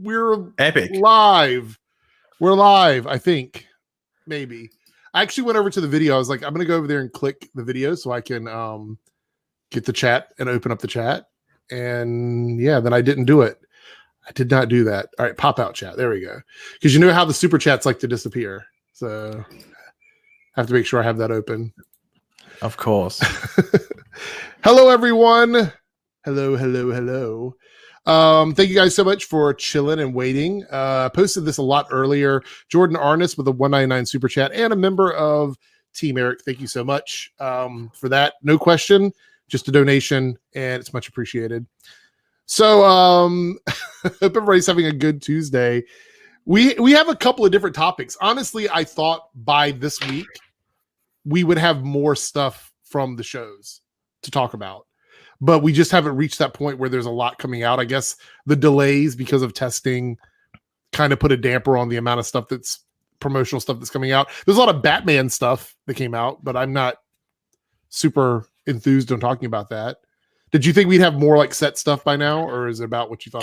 We're epic. Live. We're live, I think. Maybe. I actually went over to the video. I was like, I'm going to go over there and click the video so I can get the chat and open up the chat. And yeah, then I didn't do it. I did not do that. All right, pop out chat. There we go. Because you know how the super chats like to disappear. So I have to make sure I have that open. Of course. Hello, everyone. Hello. Thank you guys so much for chilling and waiting. Posted this a lot earlier. Jordan Arnis with a 199 super chat and a member of Team Eric. Thank you so much for that. No question, just a donation, and it's much appreciated. So hope everybody's having a good Tuesday. We have a couple of different topics. Honestly, I thought by this week we would have more stuff from the shows to talk about. But we just haven't reached that point where there's a lot coming out. I guess the delays because of testing kind of put a damper on the amount of stuff that's promotional stuff that's coming out. There's a lot of Batman stuff that came out, but I'm not super enthused on talking about that. Did you think we'd have more like set stuff by now, or is it about what you thought?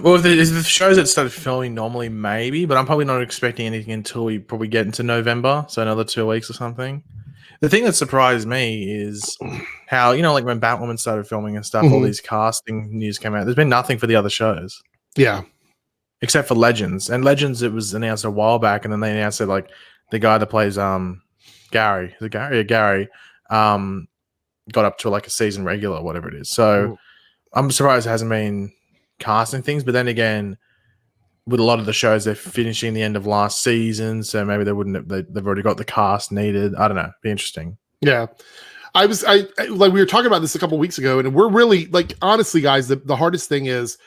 Well, if the shows that started filming normally, maybe, but I'm probably not expecting anything until we probably get into November, so another 2 weeks or something. The thing that surprised me is how, like when Batwoman started filming and stuff, all these casting news came out. There's been nothing for the other shows. Yeah. Except for Legends. And Legends, it was announced a while back, and then they announced it like the guy that plays Gary. Is it Gary? Yeah, Gary. Got up to like a season regular or whatever it is. So I'm surprised it hasn't been casting things. But then again, with a lot of the shows, they're finishing the end of last season, so maybe they wouldn't have, they've already got the cast needed. I don't know. Be interesting. Yeah. I like we were talking about this a couple of weeks ago, and we're really like, honestly, guys, the hardest thing is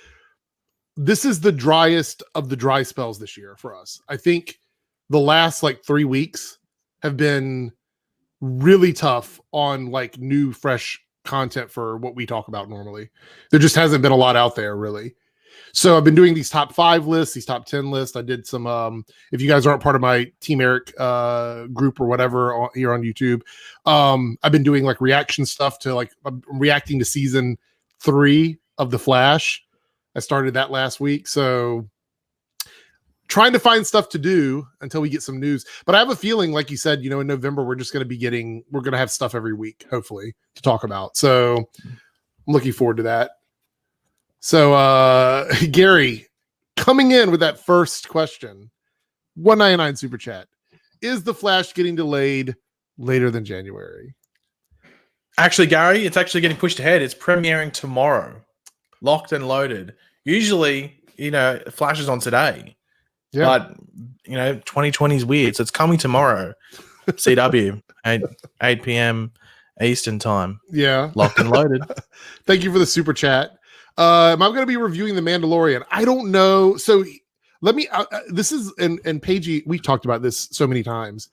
this is the driest of the dry spells this year for us. I think the last like 3 weeks have been really tough on like new, fresh content for what we talk about normally. There just hasn't been a lot out there, really. So I've been doing these top 5 lists, these top 10 lists. I did some, if you guys aren't part of my Team Eric group or whatever here on YouTube, I've been doing like reaction stuff to like, I'm reacting to season 3 of The Flash. I started that last week. So trying to find stuff to do until we get some news. But I have a feeling, like you said, in November, we're just going to be we're going to have stuff every week, hopefully, to talk about. So I'm looking forward to that. So, Gary, coming in with that first question, 199 super chat. Is The Flash getting delayed later than January? Actually, Gary, it's actually getting pushed ahead. It's premiering tomorrow. Locked and loaded. Usually, Flash is on today. Yeah. But, 2020 is weird. So it's coming tomorrow. CW, 8 p.m. Eastern time. Yeah. Locked and loaded. Thank you for the super chat. Am I going to be reviewing The Mandalorian? I don't know. So let me, this is, and Paigey, we've talked about this so many times.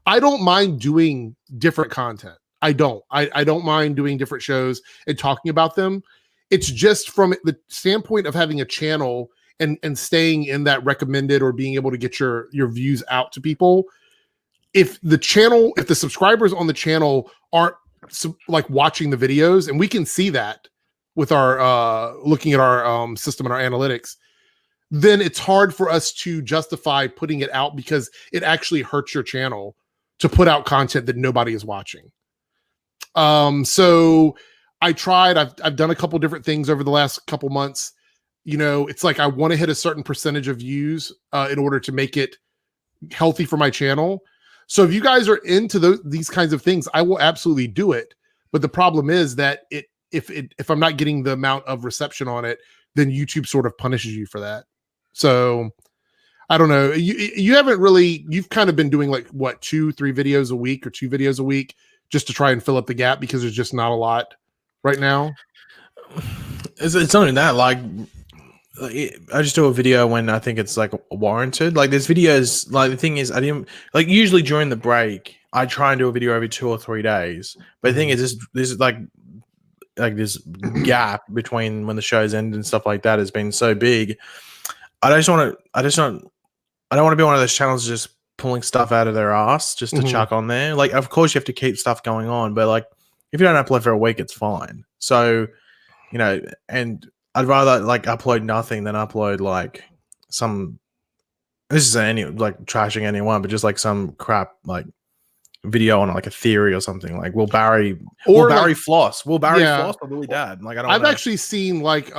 I don't mind doing different content. I don't mind doing different shows and talking about them. It's just from the standpoint of having a channel and staying in that recommended or being able to get your views out to people. If the subscribers on the channel aren't like watching the videos, and we can see that with our looking at our system and our analytics, then it's hard for us to justify putting it out because it actually hurts your channel to put out content that nobody is watching. So I tried, I've done a couple different things over the last couple months. It's like I want to hit a certain percentage of views in order to make it healthy for my channel. So if you guys are into these kinds of things, I will absolutely do it. But the problem is that if I'm not getting the amount of reception on it, then YouTube sort of punishes you for that. So I don't know. You haven't really, you've kind of been doing like what, 2-3 videos a week or 2 videos a week just to try and fill up the gap because there's just not a lot right now. It's not even that. Like I just do a video when I think it's like warranted. Like there's videos, like the thing is I didn't like usually during the break, I try and do a video every 2 or 3 days. But the thing is this is like this gap between when the shows end and stuff like that has been so big. I don't want to be one of those channels just pulling stuff out of their ass just to chuck on there. Like, of course you have to keep stuff going on, but like if you don't upload for a week, it's fine. So, and I'd rather like upload nothing than upload like some. This isn't any like trashing anyone, but just like some crap like video on like a theory or something. Like will Barry floss? Will Barry floss or will he dad? Like I've actually seen like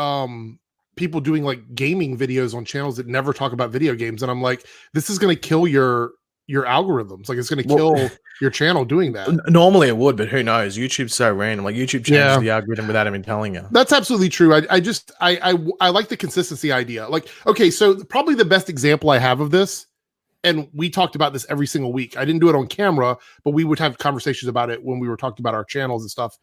people doing like gaming videos on channels that never talk about video games, and I'm like, this is going to kill your algorithms. Like it's going to kill your channel doing that. Normally it would, but who knows? YouTube's so random. Like YouTube changes the algorithm without even telling you. That's absolutely true. I like the consistency idea. Like, okay, so probably the best example I have of this, and we talked about this every single week. I didn't do it on camera, but we would have conversations about it when we were talking about our channels and stuff.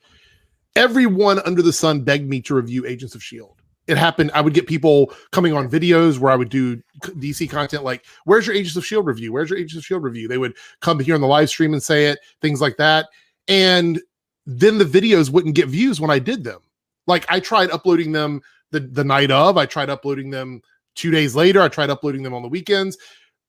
Everyone under the sun begged me to review Agents of S.H.I.E.L.D. It happened. I would get people coming on videos where I would do DC content like, where's your Agents of S.H.I.E.L.D. review? Where's your Agents of S.H.I.E.L.D. review? They would come here on the live stream and say it, things like that. And then the videos wouldn't get views when I did them. Like I tried uploading them the night of, I tried uploading them 2 days later. I tried uploading them on the weekends.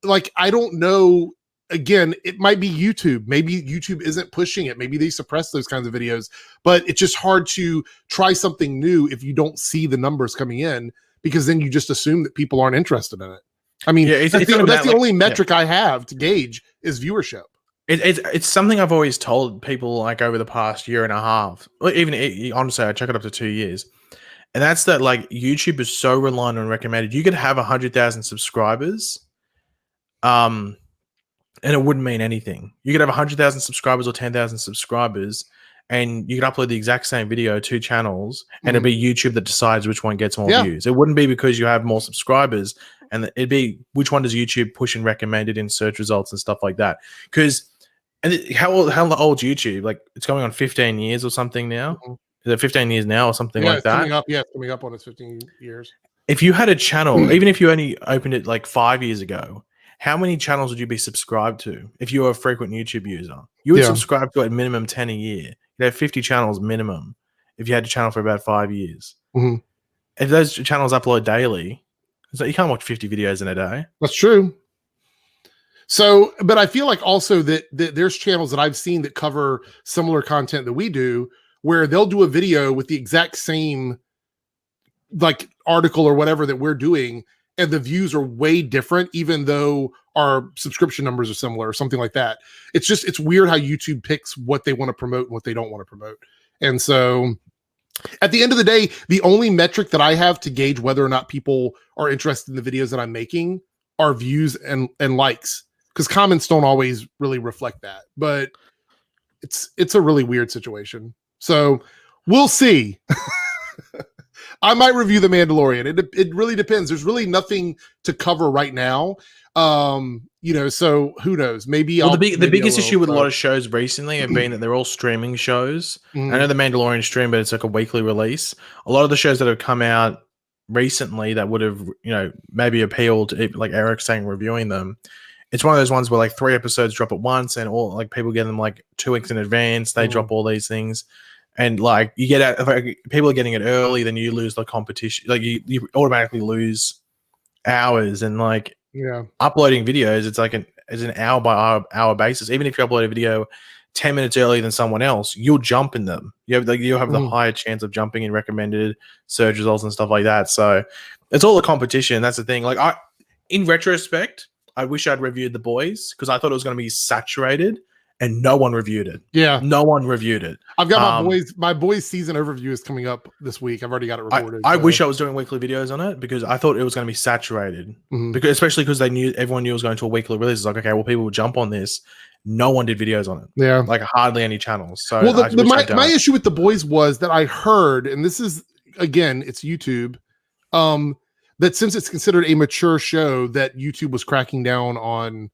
Like, I don't know. Again, it might be YouTube. Maybe YouTube isn't pushing it. Maybe they suppress those kinds of videos, but it's just hard to try something new if you don't see the numbers coming in, because then you just assume that people aren't interested in it. I mean, that's the only metric I have to gauge is viewership. It's something I've always told people like over the past year and a half. Even honestly, I check it up to 2 years. And that's that like YouTube is so reliant on recommended. You could have 100,000 subscribers. And it wouldn't mean anything. You could have 100,000 subscribers or 10,000 subscribers, and you could upload the exact same video, 2 channels, and it'd be YouTube that decides which one gets more views. It wouldn't be because you have more subscribers, and it'd be which one does YouTube push and recommended in search results and stuff like that. Because how old's YouTube? Like it's going on 15 years or something now. Is it 15 years now or something like that? It's coming up on its 15 years. If you had a channel, even if you only opened it like 5 years ago, how many channels would you be subscribed to if you were a frequent YouTube user? You would subscribe to at minimum 10 a year. You'd have 50 channels minimum if you had a channel for about 5 years. If those channels upload daily, so you can't watch 50 videos in a day. That's true. So, but I feel like also that there's channels that I've seen that cover similar content that we do, where they'll do a video with the exact same like article or whatever that we're doing, and the views are way different, even though our subscription numbers are similar or something like that. It's weird how YouTube picks what they want to promote and what they don't want to promote. And so at the end of the day, the only metric that I have to gauge whether or not people are interested in the videos that I'm making are views and likes, because comments don't always really reflect that. But it's a really weird situation. So we'll see. I might review The Mandalorian. It really depends. There's really nothing to cover right now. So who knows? Maybe the biggest issue with a lot of shows recently have been that they're all streaming shows. I know The Mandalorian stream, but it's like a weekly release. A lot of the shows that have come out recently that would have, maybe appealed to like Eric saying reviewing them. It's one of those ones where like 3 episodes drop at once, and all like people get them like 2 weeks in advance. They drop all these things. And like you get out, if people are getting it early, then you lose the competition. Like you automatically lose hours, and like uploading videos, it's like an hour by hour basis. Even if you upload a video 10 minutes earlier than someone else, you'll jump in them. You'll have the higher chance of jumping in recommended search results and stuff like that. So it's all a competition. That's the thing. Like in retrospect, I wish I'd reviewed The Boys, because I thought it was going to be saturated. And no one reviewed it. Yeah, no one reviewed it. I've got my boys season overview is coming up this week. I've already got it recorded. I wish I was doing weekly videos on it, because I thought it was going to be saturated. Because especially because everyone knew it was going to a weekly release. It's like, okay, well, people will jump on this. No one did videos on it. Yeah, like hardly any channels. So my issue with The Boys was that I heard, and this is again, it's YouTube, that since it's considered a mature show, that YouTube was cracking down on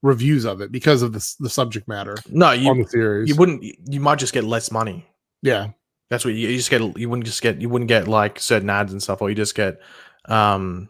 reviews of it because of the subject matter. No, on the series. You might just get less money. Yeah, that's what you just get. You wouldn't get like certain ads and stuff, or you just get a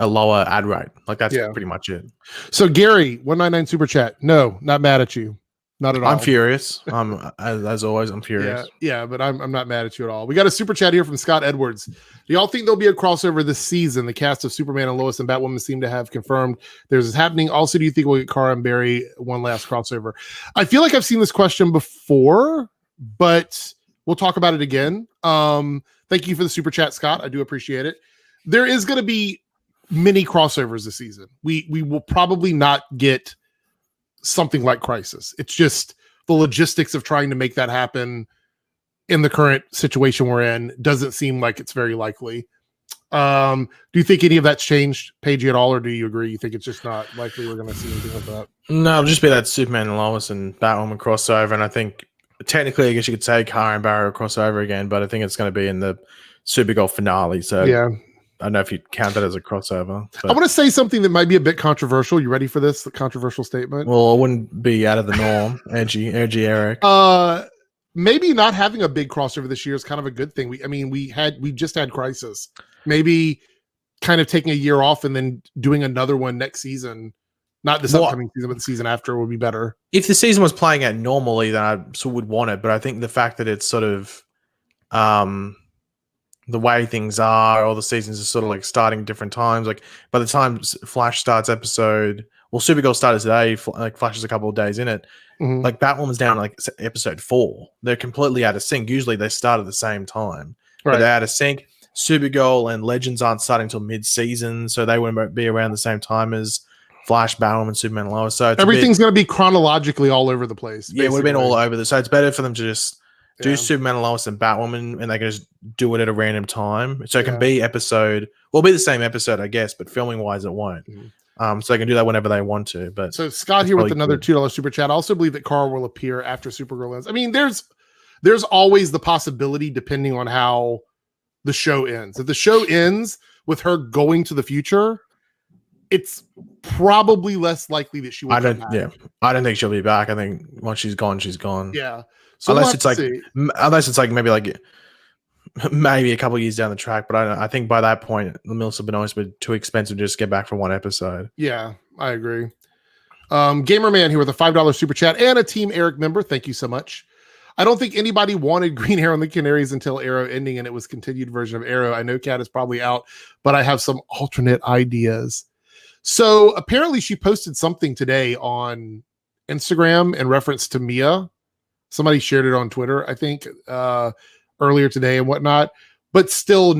lower ad rate. Like that's pretty much it. So Gary, 199 super chat. No, not mad at you. Not at all. I'm furious. As always, I'm furious. Yeah, but I'm not mad at you at all. We got a super chat here from Scott Edwards. Do y'all think there'll be a crossover this season? The cast of Superman and Lois and Batwoman seem to have confirmed there's this happening. Also, do you think we'll get Cara and Barry one last crossover? I feel like I've seen this question before, but we'll talk about it again. Thank you for the super chat, Scott. I do appreciate it. There is going to be many crossovers this season. We will probably not get something like Crisis. It's just the logistics of trying to make that happen in the current situation we're in doesn't seem like it's very likely. Do you think any of that's changed, Paige, at all, or do you agree? You think it's just not likely we're going to see anything like that? No, it'll just be that Superman and Lois and Batwoman crossover, and I think technically, I guess you could say Cara and Barry will cross over again, but I think it's going to be in the Supergirl finale. So yeah, I don't know if you'd count that as a crossover. I want to say something that might be a bit controversial. You ready for this? The controversial statement? Well, it wouldn't be out of the norm. Edgy Eric. Maybe not having a big crossover this year is kind of a good thing. We just had Crisis. Maybe kind of taking a year off and then doing another one next season. Not this upcoming season, but the season after would be better. If the season was playing out normally, then I sort of would want it. But I think the fact that it's sort of the way things are, all the seasons are sort of like starting different times. Like by the time Flash starts Supergirl started today, like Flash is a couple of days in it. Mm-hmm. Like Batwoman's down like episode 4. They're completely out of sync. Usually they start at the same time. Right. But they're out of sync. Supergirl and Legends aren't starting until mid-season, so they wouldn't be around the same time as Flash, Batwoman, Superman, and Lois. So everything's going to be chronologically all over the place. Yeah, it would have been all over. So it's better for them to just do Superman and Lois and Batwoman, and they can just do it at a random time. So it can be be the same episode, I guess, but filming wise, it won't. Mm-hmm. So they can do that whenever they want to. But so Scott here with another $2 super chat. I also believe that Cara will appear after Supergirl ends. I mean, there's always the possibility, depending on how the show ends. If the show ends with her going to the future, it's probably less likely that she will come back. Yeah, I don't think she'll be back. I think once she's gone, she's gone. Yeah. So unless it's like maybe a couple of years down the track, but I think by that point the Melissa Benoist would be too expensive to just get back for one episode. Yeah, I agree. Gamerman here with a $5 super chat and a Team Eric member. Thank you so much. I don't think anybody wanted Green Arrow and the Canaries until Arrow ending, and it was continued version of Arrow. I know Kat is probably out, but I have some alternate ideas. So apparently she posted something today on Instagram in reference to Mia. Somebody shared it on Twitter, I think, earlier today and whatnot, but still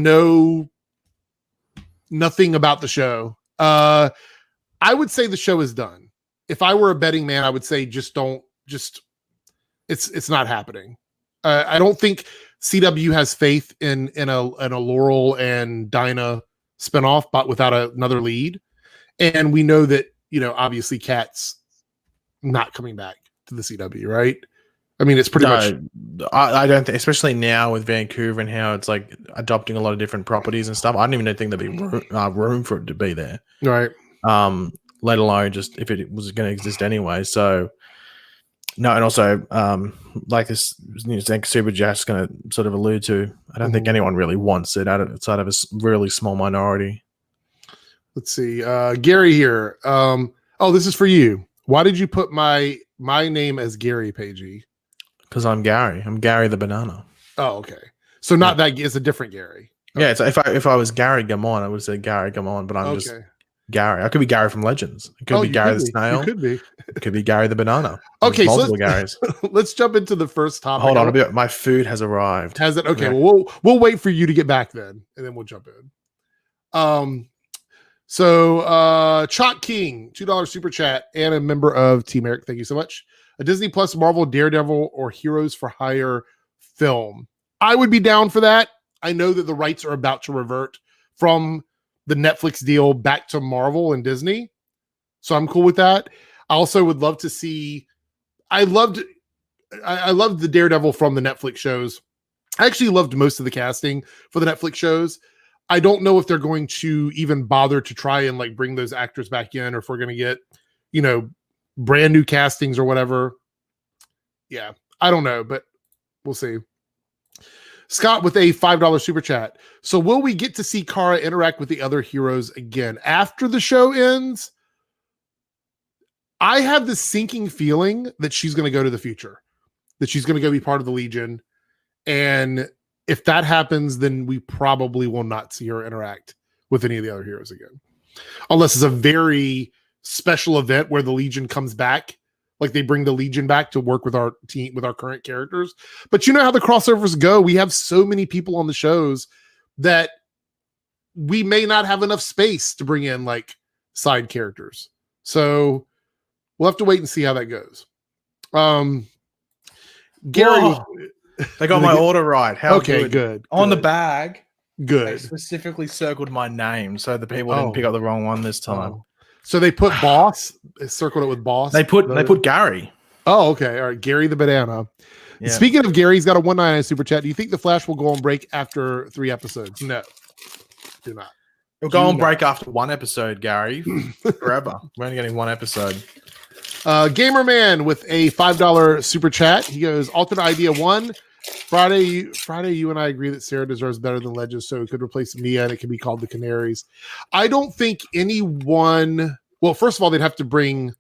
nothing about the show. I would say the show is done. If I were a betting man, I would say it's not happening. I don't think CW has faith in a Laurel and Dinah spinoff, but without another lead. And we know that, obviously Kat's not coming back to the CW, right? I mean, it's pretty much. I don't think, especially now with Vancouver and how it's like adopting a lot of different properties and stuff. I don't even think there'd be room for it to be there, right? Let alone just if it was going to exist anyway. So no, and also like this Super Jack's going to sort of allude to. I don't think anyone really wants it outside of a really small minority. Let's see, Gary here. This is for you. Why did you put my name as Gary, Pagey? Because I'm Gary. I'm Gary the banana. Oh, okay. So not that it's a different Gary. Okay. Yeah, it's if I was Gary Gamon, I would say Gary Gamon, but I'm just Gary. I could be Gary from Legends. It could be Gary the snail. You could be. It could be Gary the banana. Okay, so Garys. Let's jump into the first topic. Hold on, my food has arrived. Has it? Okay, well, we'll wait for you to get back then, and then we'll jump in. So Chalk King, $2 super chat and a member of Team Eric. Thank you so much. A Disney Plus Marvel Daredevil or Heroes for Hire film. I would be down for that. I know that the rights are about to revert from the Netflix deal back to Marvel and Disney. So I'm cool with that. I also would love to see, I loved the Daredevil from the Netflix shows. I actually loved most of the casting for the Netflix shows. I don't know if they're going to even bother to try and like bring those actors back in, or if we're going to get, brand new castings or whatever. Yeah, I don't know, but we'll see. Scott with a $5 super chat. So will we get to see Cara interact with the other heroes again after the show ends? I have this sinking feeling that she's going to go to the future, that she's going to go be part of the Legion. And if that happens, then we probably will not see her interact with any of the other heroes again. Unless it's a very special event where the Legion comes back, like they bring the Legion back to work with our team, with our current characters. But you know how the crossovers go. We have so many people on the shows that we may not have enough space to bring in like side characters. So we'll have to wait and see how that goes. Gary, Whoa. They got my order right. How good. On the bag, they Good. specifically circled my name so the people didn't pick up the wrong one this time. So they put boss, circled it with boss. They put Gary. Oh, okay. All right. Gary the banana. Yeah. Speaking of Gary, he's got a 199 super chat. Do you think the Flash will go on break after 3 episodes? No, do not. We'll go on break after 1 episode, Gary. Forever. We're only getting 1 episode. Gamerman with a $5 super chat. He goes, alternate idea 1. Friday, you and I agree that Sarah deserves better than Legends, so it could replace Mia and it can be called the Canaries. I don't think anyone. Well, first of all, they'd have to bring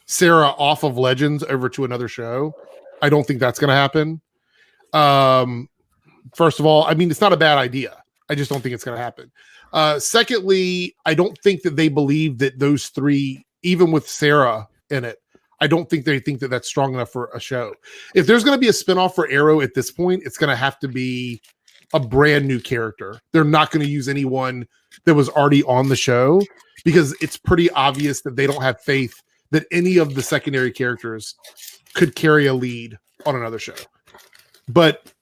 Sarah off of Legends over to another show. I don't think that's going to happen. First of all, I mean, it's not a bad idea. I just don't think it's going to happen. Secondly, I don't think that they believe that those 3, even with Sarah in it, I don't think they think that that's strong enough for a show. If there's going to be a spinoff for Arrow at this point, it's going to have to be a brand new character. They're not going to use anyone that was already on the show because it's pretty obvious that they don't have faith that any of the secondary characters could carry a lead on another show. But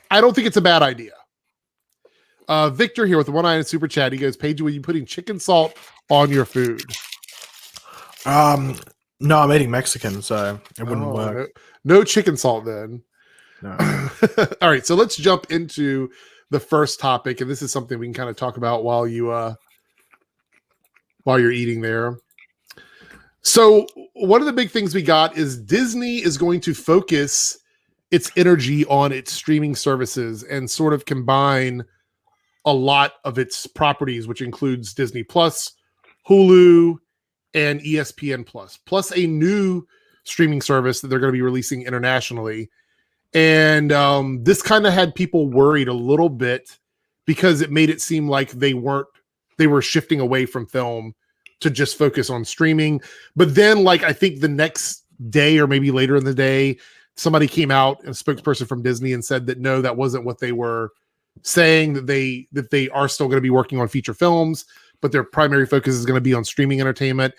I don't think it's a bad idea. Victor here with the 199 super chat. He goes, Paige, were you putting chicken salt on your food? No, I'm eating Mexican, so it wouldn't work. No chicken salt then. No. All right, so let's jump into the first topic, and this is something we can kind of talk about while you're eating there. So one of the big things we got is Disney is going to focus its energy on its streaming services and sort of combine a lot of its properties, which includes Disney Plus, Hulu, and ESPN plus a new streaming service that they're going to be releasing internationally. And this kind of had people worried a little bit because it made it seem like they were shifting away from film to just focus on streaming. But then, like, I think the next day or maybe later in the day, somebody came out, a spokesperson from Disney, and said that no, that wasn't what they were saying, that they are still going to be working on feature films, but their primary focus is going to be on streaming entertainment.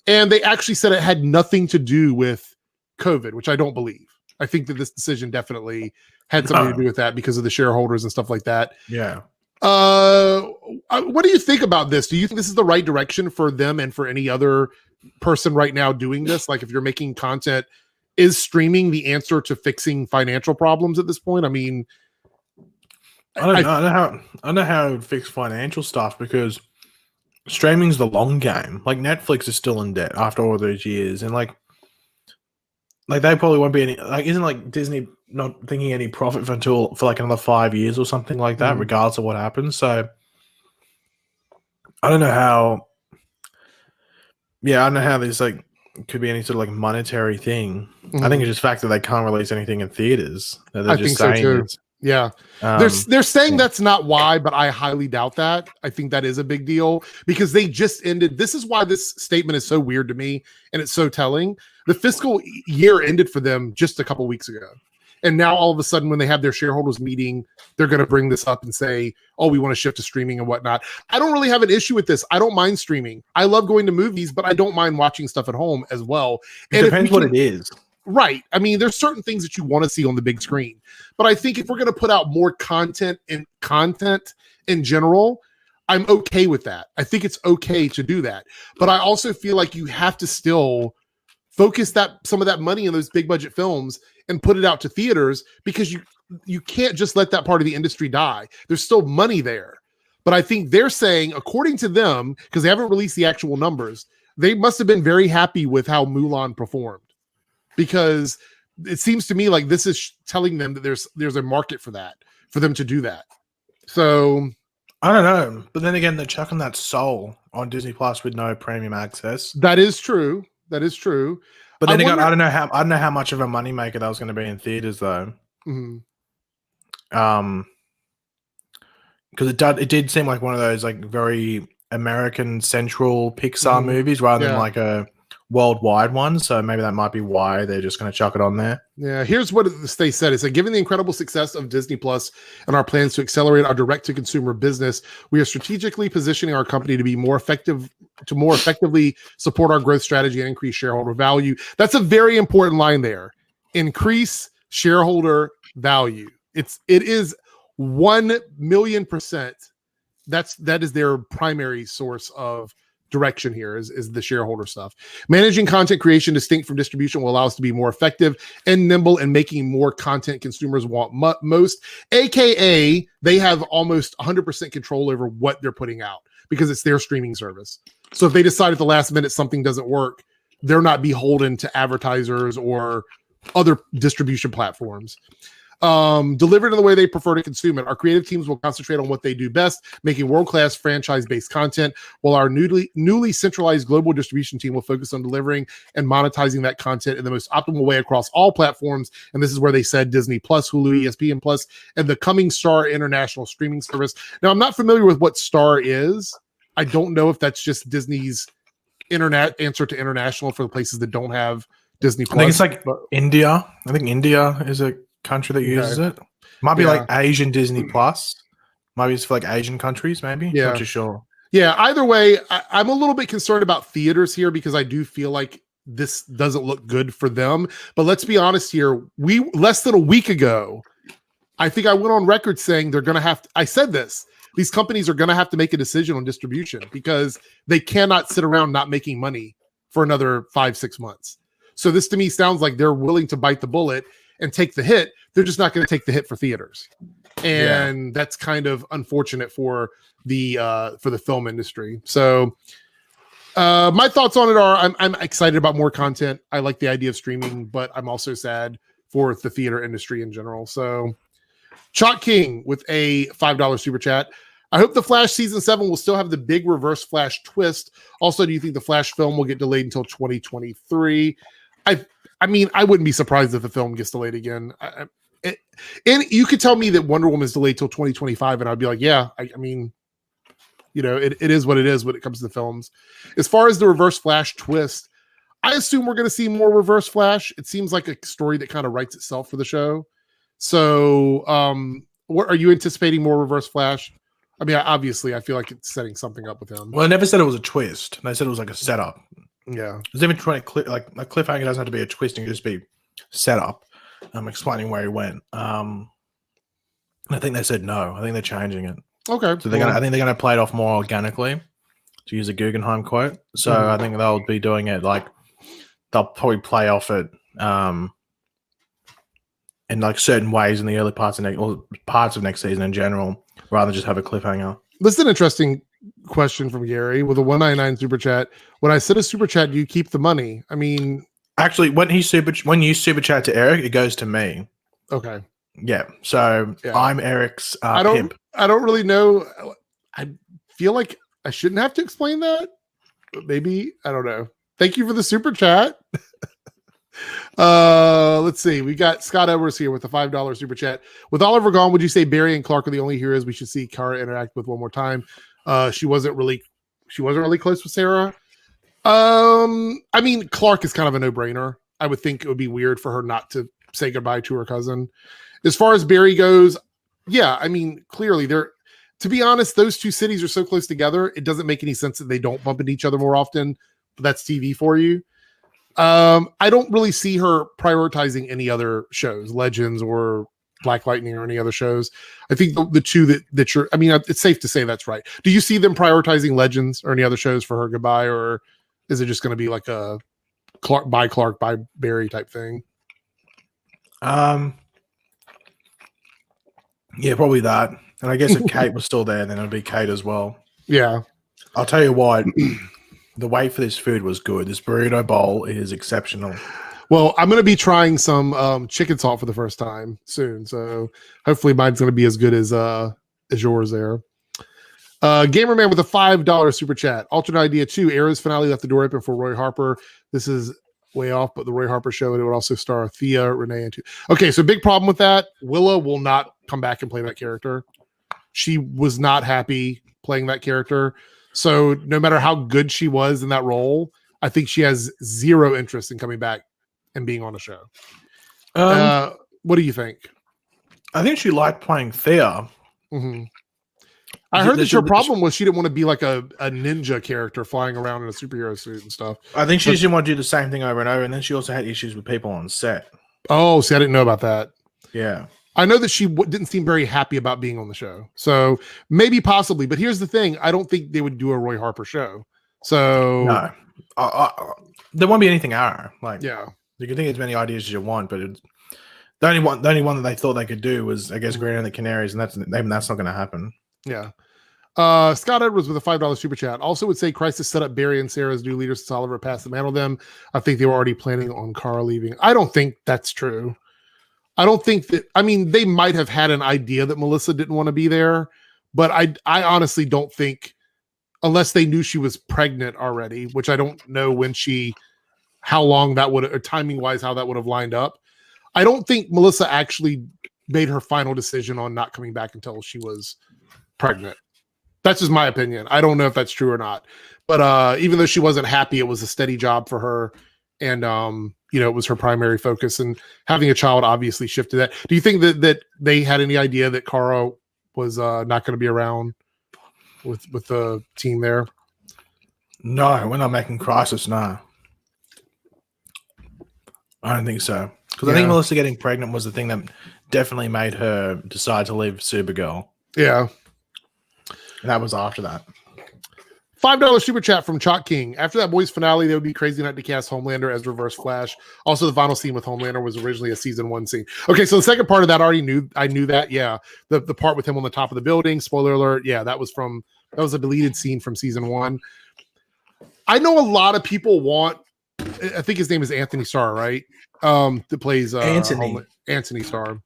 And they actually said it had nothing to do with COVID, which I don't believe. I think that this decision definitely had something to do with that because of the shareholders and stuff like that. Yeah. What do you think about this? Do you think this is the right direction for them and for any other person right now doing this? Like, if you're making content, is streaming the answer to fixing financial problems at this point? I mean, I don't know how to fix financial stuff because streaming's the long game. Like, Netflix is still in debt after all those years, and like they probably won't be any. Like, isn't like Disney not thinking any profit for like another 5 years or something like that, regardless of what happens. So I don't know how. Yeah, I don't know how this like could be any sort of like monetary thing. I think it's just the fact that they can't release anything in theaters. I think so too. Yeah. They're saying that's not why, but I highly doubt that. I think that is a big deal because they just ended. This is why this statement is so weird to me and it's so telling. The fiscal year ended for them just a couple weeks ago. And now all of a sudden when they have their shareholders meeting, they're going to bring this up and say, oh, we want to shift to streaming and whatnot. I don't really have an issue with this. I don't mind streaming. I love going to movies, but I don't mind watching stuff at home as well. It depends what it is. Right. I mean, there's certain things that you want to see on the big screen, but I think if we're going to put out more content in general, I'm okay with that. I think it's okay to do that, but I also feel like you have to still focus some of that money in those big budget films and put it out to theaters because you can't just let that part of the industry die. There's still money there, but I think they're saying, according to them, because they haven't released the actual numbers, they must have been very happy with how Mulan performed. Because it seems to me like this is telling them that there's a market for that, for them to do that. So I don't know, but then again, they're chucking that Soul on Disney Plus with no premium access. That is true. That is true. But then again, I don't know how much of a moneymaker that was going to be in theaters though. Because it did seem like one of those like very American Central Pixar movies rather than like a worldwide one, so maybe that might be why they're just going to chuck it on there. Yeah, here's what they said. It said, given the incredible success of Disney Plus and our plans to accelerate our direct-to-consumer business, we are strategically positioning our company to be more effectively support our growth strategy and increase shareholder value. That's a very important line there. Increase shareholder value. It is 1,000,000%. That is their primary source of direction here is the shareholder stuff. Managing content creation distinct from distribution will allow us to be more effective and nimble in making more content consumers want most, aka they have almost 100% control over what they're putting out because it's their streaming service. So if they decide at the last minute something doesn't work, they're not beholden to advertisers or other distribution platforms. Delivered in the way they prefer to consume it. Our creative teams will concentrate on what they do best, making world-class franchise-based content, while our newly centralized global distribution team will focus on delivering and monetizing that content in the most optimal way across all platforms. And this is where they said Disney Plus, Hulu, ESPN Plus, and the coming Star international streaming service. Now, I'm not familiar with what Star is. I don't know if that's just Disney's internet answer to international for the places that don't have Disney Plus. I think it's like India. I think India is a country that uses it. Might be like Asian Disney Plus. Maybe it's for like Asian countries, maybe. Yeah. Not too sure. Yeah, either way, I'm a little bit concerned about theaters here because I do feel like this doesn't look good for them. But let's be honest here. Less than a week ago, I think I went on record saying they're going to have to, I said this, these companies are going to have to make a decision on distribution because they cannot sit around not making money for another 5-6 months. So this to me sounds like they're willing to bite the bullet and take the hit. They're just not going to take the hit for theaters. And that's kind of unfortunate for the film industry. So my thoughts on it are I'm excited about more content. I like the idea of streaming, but I'm also sad for the theater industry in general. So Chalk King with a $5 super chat. I hope the Flash season 7 will still have the big reverse Flash twist. Also, do you think the Flash film will get delayed until 2023? I mean, I wouldn't be surprised if the film gets delayed again. And you could tell me that Wonder Woman is delayed till 2025, and I'd be like, yeah, I mean, it is what it is when it comes to the films. As far as the reverse Flash twist, I assume we're going to see more reverse Flash. It seems like a story that kind of writes itself for the show. So, what are you anticipating more reverse Flash? I mean, obviously, I feel like it's setting something up with him. Well, I never said it was a twist. They said it was like a setup. Yeah. It's even trying to like a cliffhanger doesn't have to be a twist. It can just be set up. Explaining where he went. I think they said no. I think they're changing it. Okay. So I think they're gonna play it off more organically, to use a Guggenheim quote. So I think they'll be doing it like they'll probably play off it in like certain ways in the early parts of next season in general, rather than just have a cliffhanger. This is an interesting question from Gary with a 199 super chat. When I send a super chat, do you keep the money? I mean, actually, when you super chat to Eric, it goes to me. Okay. Yeah. So I'm Eric's pimp. I don't really know. I feel like I shouldn't have to explain that, but maybe I don't know. Thank you for the super chat. Let's see. We got Scott Edwards here with a $5 super chat. With Oliver gone, would you say Barry and Clark are the only heroes we should see Cara interact with one more time? She wasn't really close with Sarah. I mean, Clark is kind of a no-brainer. I would think it would be weird for her not to say goodbye to her cousin. As far as Barry goes, yeah, I mean, clearly to be honest, those two cities are so close together, it doesn't make any sense that they don't bump into each other more often. But that's TV for you. I don't really see her prioritizing any other shows, Legends or Black Lightning or any other shows. I think the two that you're, I mean, it's safe to say that's right. Do you see them prioritizing Legends or any other shows for her goodbye, or is it just going to be like a Clark by Barry type thing? Yeah, probably that. And I guess if Kate was still there, then it'd be Kate as well. Yeah. I'll tell you what, the wait for this food was good. This burrito bowl is exceptional. Well, I'm going to be trying some chicken salt for the first time soon. So hopefully mine's going to be as good as yours there. Gamerman with a $5 super chat. Alternate idea 2. Arrow's finale left the door open for Roy Harper. This is way off, but the Roy Harper show, and it would also star Thea, Renee, and two. Okay, so big problem with that. Willow will not come back and play that character. She was not happy playing that character. So no matter how good she was in that role, I think she has zero interest in coming back and being on a show. What do you think? I think she liked playing Thea. Mm-hmm. I heard that her problem was she didn't want to be like a ninja character flying around in a superhero suit and stuff. I think she just didn't want to do the same thing over and over. And then she also had issues with people on set. Oh, see, I didn't know about that. Yeah. I know that she didn't seem very happy about being on the show. So maybe possibly. But here's the thing. I don't think they would do a Roy Harper show. So no. There won't be anything Arrow. Like, yeah. You can think as many ideas as you want, but the only one that they thought they could do was, I guess, Green and the Canaries, and that's not going to happen. Yeah. Scott Edwards with a $5 super chat also would say Crisis set up Barry and Sarah as new leaders since Oliver passed the mantle to them. I think they were already planning on Cara leaving. I don't think that's true. I don't think that. I mean, they might have had an idea that Melissa didn't want to be there, but I honestly don't think, unless they knew she was pregnant already, which I don't know how long that would, or timing wise, how that would have lined up. I don't think Melissa actually made her final decision on not coming back until she was pregnant. That's just my opinion. I don't know if that's true or not. But even though she wasn't happy, it was a steady job for her. And, it was her primary focus. And having a child obviously shifted that. Do you think that they had any idea that Cara was not going to be around with the team there? No, we're not making Crisis, no. I don't think so. Because I think Melissa getting pregnant was the thing that definitely made her decide to leave Supergirl. Yeah. And that was after that. $5 super chat from Chalk King. After that boys finale, they would be crazy not to cast Homelander as Reverse Flash. Also, the final scene with Homelander was originally a season 1 scene. Okay, so the second part of that I knew that. Yeah, the part with him on the top of the building. Spoiler alert. Yeah, that was a deleted scene from season 1. I know a lot of people want. I think his name is Anthony Starr, right? That plays Anthony Starr.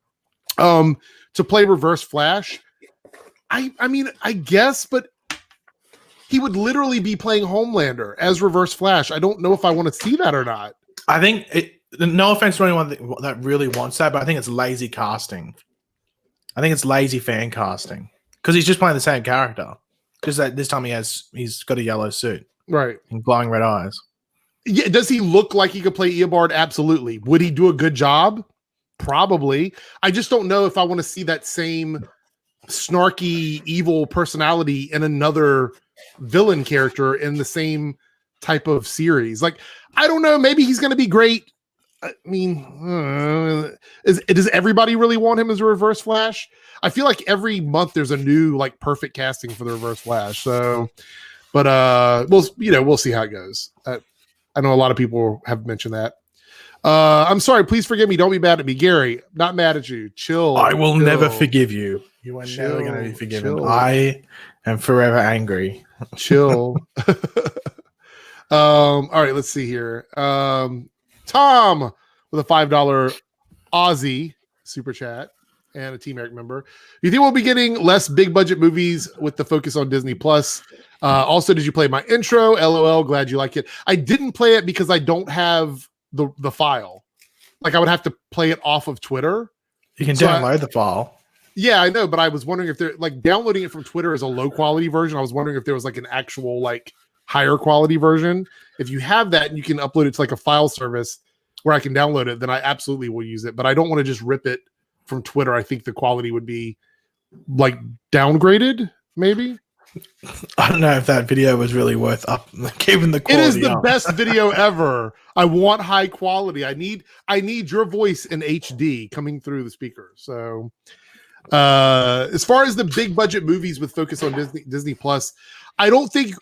To play Reverse Flash. I mean, I guess, but he would literally be playing Homelander as Reverse Flash. I don't know if I want to see that or not. I think no offense to anyone that really wants that, but I think it's lazy casting. I think it's lazy fan casting because he's just playing the same character. Just that this time he's got a yellow suit, right, and glowing red eyes. Yeah, does he look like he could play Eobard? Absolutely. Would he do a good job? Probably. I just don't know if I want to see that same snarky, evil personality in another villain character in the same type of series. Like, I don't know. Maybe he's going to be great. I mean, does everybody really want him as a Reverse Flash? I feel like every month there's a new like perfect casting for the Reverse Flash. So, but we'll see how it goes. I know a lot of people have mentioned that. I'm sorry. Please forgive me. Don't be mad at me. Gary, not mad at you. Chill. I will never forgive you. You are never going to be forgiven. I am forever angry. Chill. All right. Let's see here. Tom with a $5 Aussie super chat and a Team Eric member. You think we'll be getting less big budget movies with the focus on Disney Plus? Also, did you play my intro? LOL. Glad you like it. I didn't play it because I don't have the file. Like, I would have to play it off of Twitter. You can download the file. Yeah, I know, but I was wondering if they're like downloading it from Twitter is a low quality version. I was wondering if there was like an actual like higher quality version. If you have that and you can upload it to like a file service where I can download it, then I absolutely will use it. But I don't want to just rip it from Twitter. I think the quality would be like downgraded, maybe. I don't know if that video was really worth keeping the quality. It is the best video ever. I want high quality. I need your voice in HD coming through the speaker. So as far as the big budget movies with focus on Disney Plus, I don't think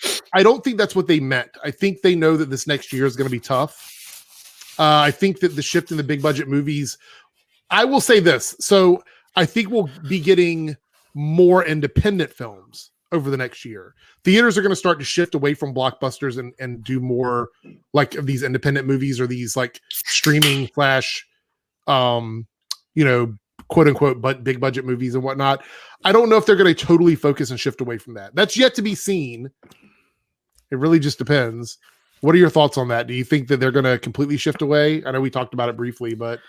that's what they meant. I think they know that this next year is going to be tough. I think that the shift in the big budget movies, I will say this. So I think we'll be getting more independent films over the next year. Theaters are going to start to shift away from blockbusters and do more like of these independent movies or these like streaming flash, quote unquote, but big budget movies and whatnot. I don't know if they're going to totally focus and shift away from that. That's yet to be seen. It really just depends. What are your thoughts on that? Do you think that they're going to completely shift away? I know we talked about it briefly, but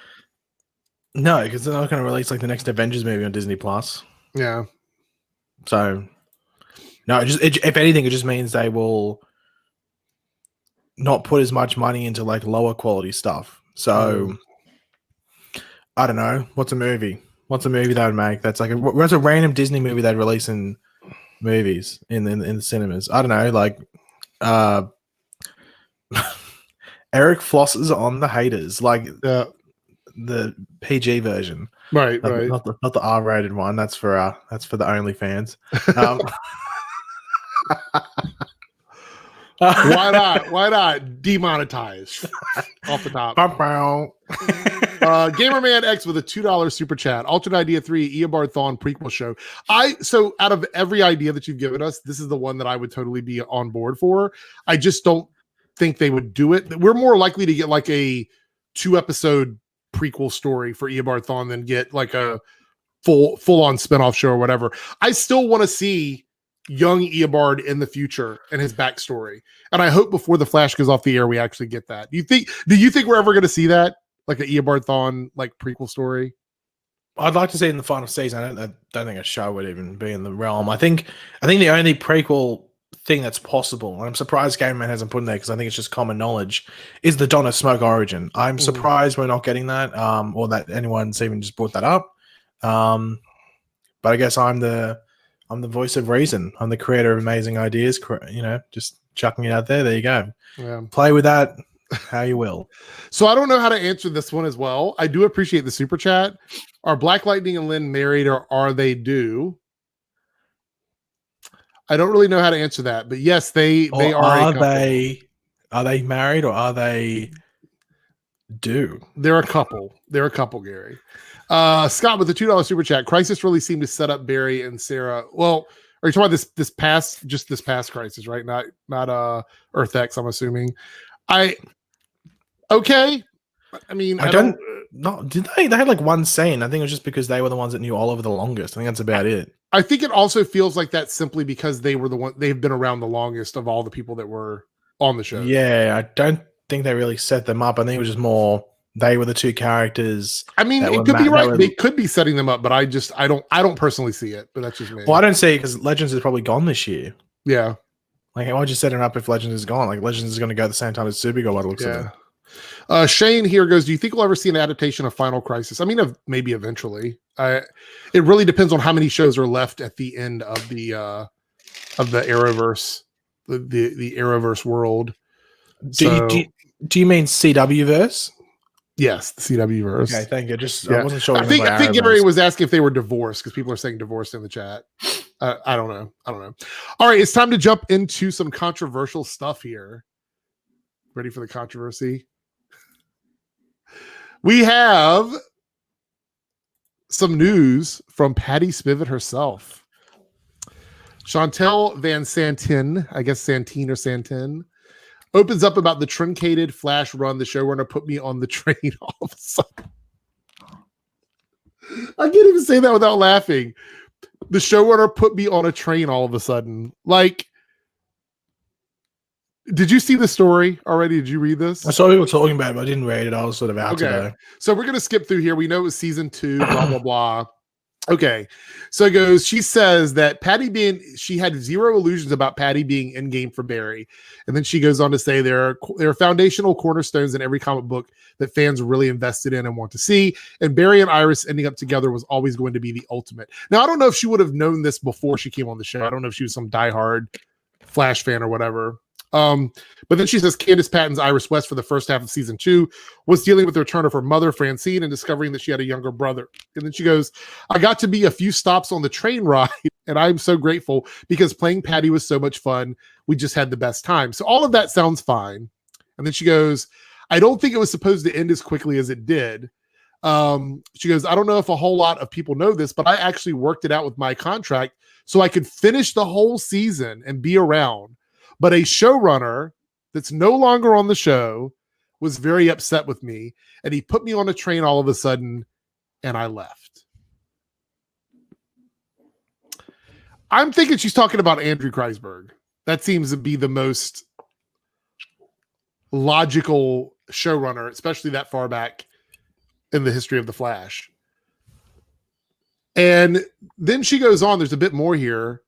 no, because they're not going to release like the next Avengers movie on Disney Plus. Yeah. So no, if anything, it just means they will not put as much money into like lower quality stuff. So I don't know. What's a movie? What's a movie they would make? That's like what's a random Disney movie they'd release in movies in the cinemas? I don't know. Like Eric flosses on the haters, like the PG version, right? Not the R-rated one. That's for the OnlyFans. Why not? Why not demonetize off the top? Gamerman X with a $2 super chat. Alternate idea 3 Eobard Thawne prequel show. So out of every idea that you've given us, this is the one that I would totally be on board for. I just don't think they would do it. We're more likely to get like a 2-episode prequel story for Eobard Thawne than get like a full on spinoff show or whatever. I still want to see young Eobard in the future and his backstory. And I hope before the Flash goes off the air, we actually get that. Do you think we're ever going to see that? Like an Eobard Thawne like prequel story? I'd like to see it in the final season. I don't think a show would even be in the realm. I think the only prequel thing that's possible, and I'm surprised Game Man hasn't put in there because I think it's just common knowledge, is the Donna Smoke origin. I'm surprised we're not getting that, or that anyone's even just brought that up. But I guess I'm the voice of reason. I'm the creator of amazing ideas. Just chucking it out there. There you go. Yeah. Play with that how you will. So I don't know how to answer this one as well. I do appreciate the super chat. Are Black Lightning and Lynn married, or are they due? I don't really know how to answer that, but yes, they are. Are they married, or are they due? They're a couple. They're a couple, Gary. Scott with the $2 super chat. Crisis really seemed to set up Barry and Sarah. Well, are you talking about this past Crisis, right? Not Earth X, I'm assuming. Okay. I mean, I don't know. Did they had like one scene? I think it was just because they were the ones that knew Oliver the longest. I think that's about it. I think it also feels like that simply because they've been around the longest of all the people that were on the show. Yeah, I don't think they really set them up. I think it was just more they were the two characters. I mean, it could be right. They could be setting them up, but I don't personally see it. But that's just me. Well, I don't see it because Legends is probably gone this year. Yeah. Like, why'd you set it up if Legends is gone? Like, Legends is going to go at the same time as Supergirl, what it looks like. Shane here goes, do you think we'll ever see an adaptation of Final Crisis? I mean, maybe eventually. It really depends on how many shows are left at the end of the Arrowverse, the Arrowverse world. Do you mean CW verse? Yes, the CW verse. Okay, thank you. I wasn't sure. I think Gary was asking if they were divorced because people are saying divorced in the chat. I don't know. All right, it's time to jump into some controversial stuff here. Ready for the controversy? We have some news from Patty Spivot herself. Chantel Van Santin, I guess Santine or Santin, opens up about the truncated Flash run the showrunner put me on the train all of a sudden. I can't even say that without laughing. The showrunner put me on a train all of a sudden. Like, did you see the story already? Did you read this? I saw people talking about it, but I didn't read it. I was sort of out today. So we're going to skip through here. We know it was season 2, blah, blah, blah. Okay. So it goes, she says that she had zero illusions about Patty being in game for Barry. And then she goes on to say there are foundational cornerstones in every comic book that fans are really invested in and want to see. And Barry and Iris ending up together was always going to be the ultimate. Now, I don't know if she would have known this before she came on the show. I don't know if she was some diehard Flash fan or whatever. But then she says Candace Patton's Iris West for the first half of season 2 was dealing with the return of her mother, Francine, and discovering that she had a younger brother. And then she goes, I got to be a few stops on the train ride, and I'm so grateful because playing Patty was so much fun. We just had the best time. So all of that sounds fine. And then she goes, I don't think it was supposed to end as quickly as it did. She goes, I don't know if a whole lot of people know this, but I actually worked it out with my contract so I could finish the whole season and be around. But a showrunner that's no longer on the show was very upset with me, and he put me on a train all of a sudden, and I left. I'm thinking she's talking about Andrew Kreisberg. That seems to be the most logical showrunner, especially that far back in the history of The Flash. And then she goes on, there's a bit more here.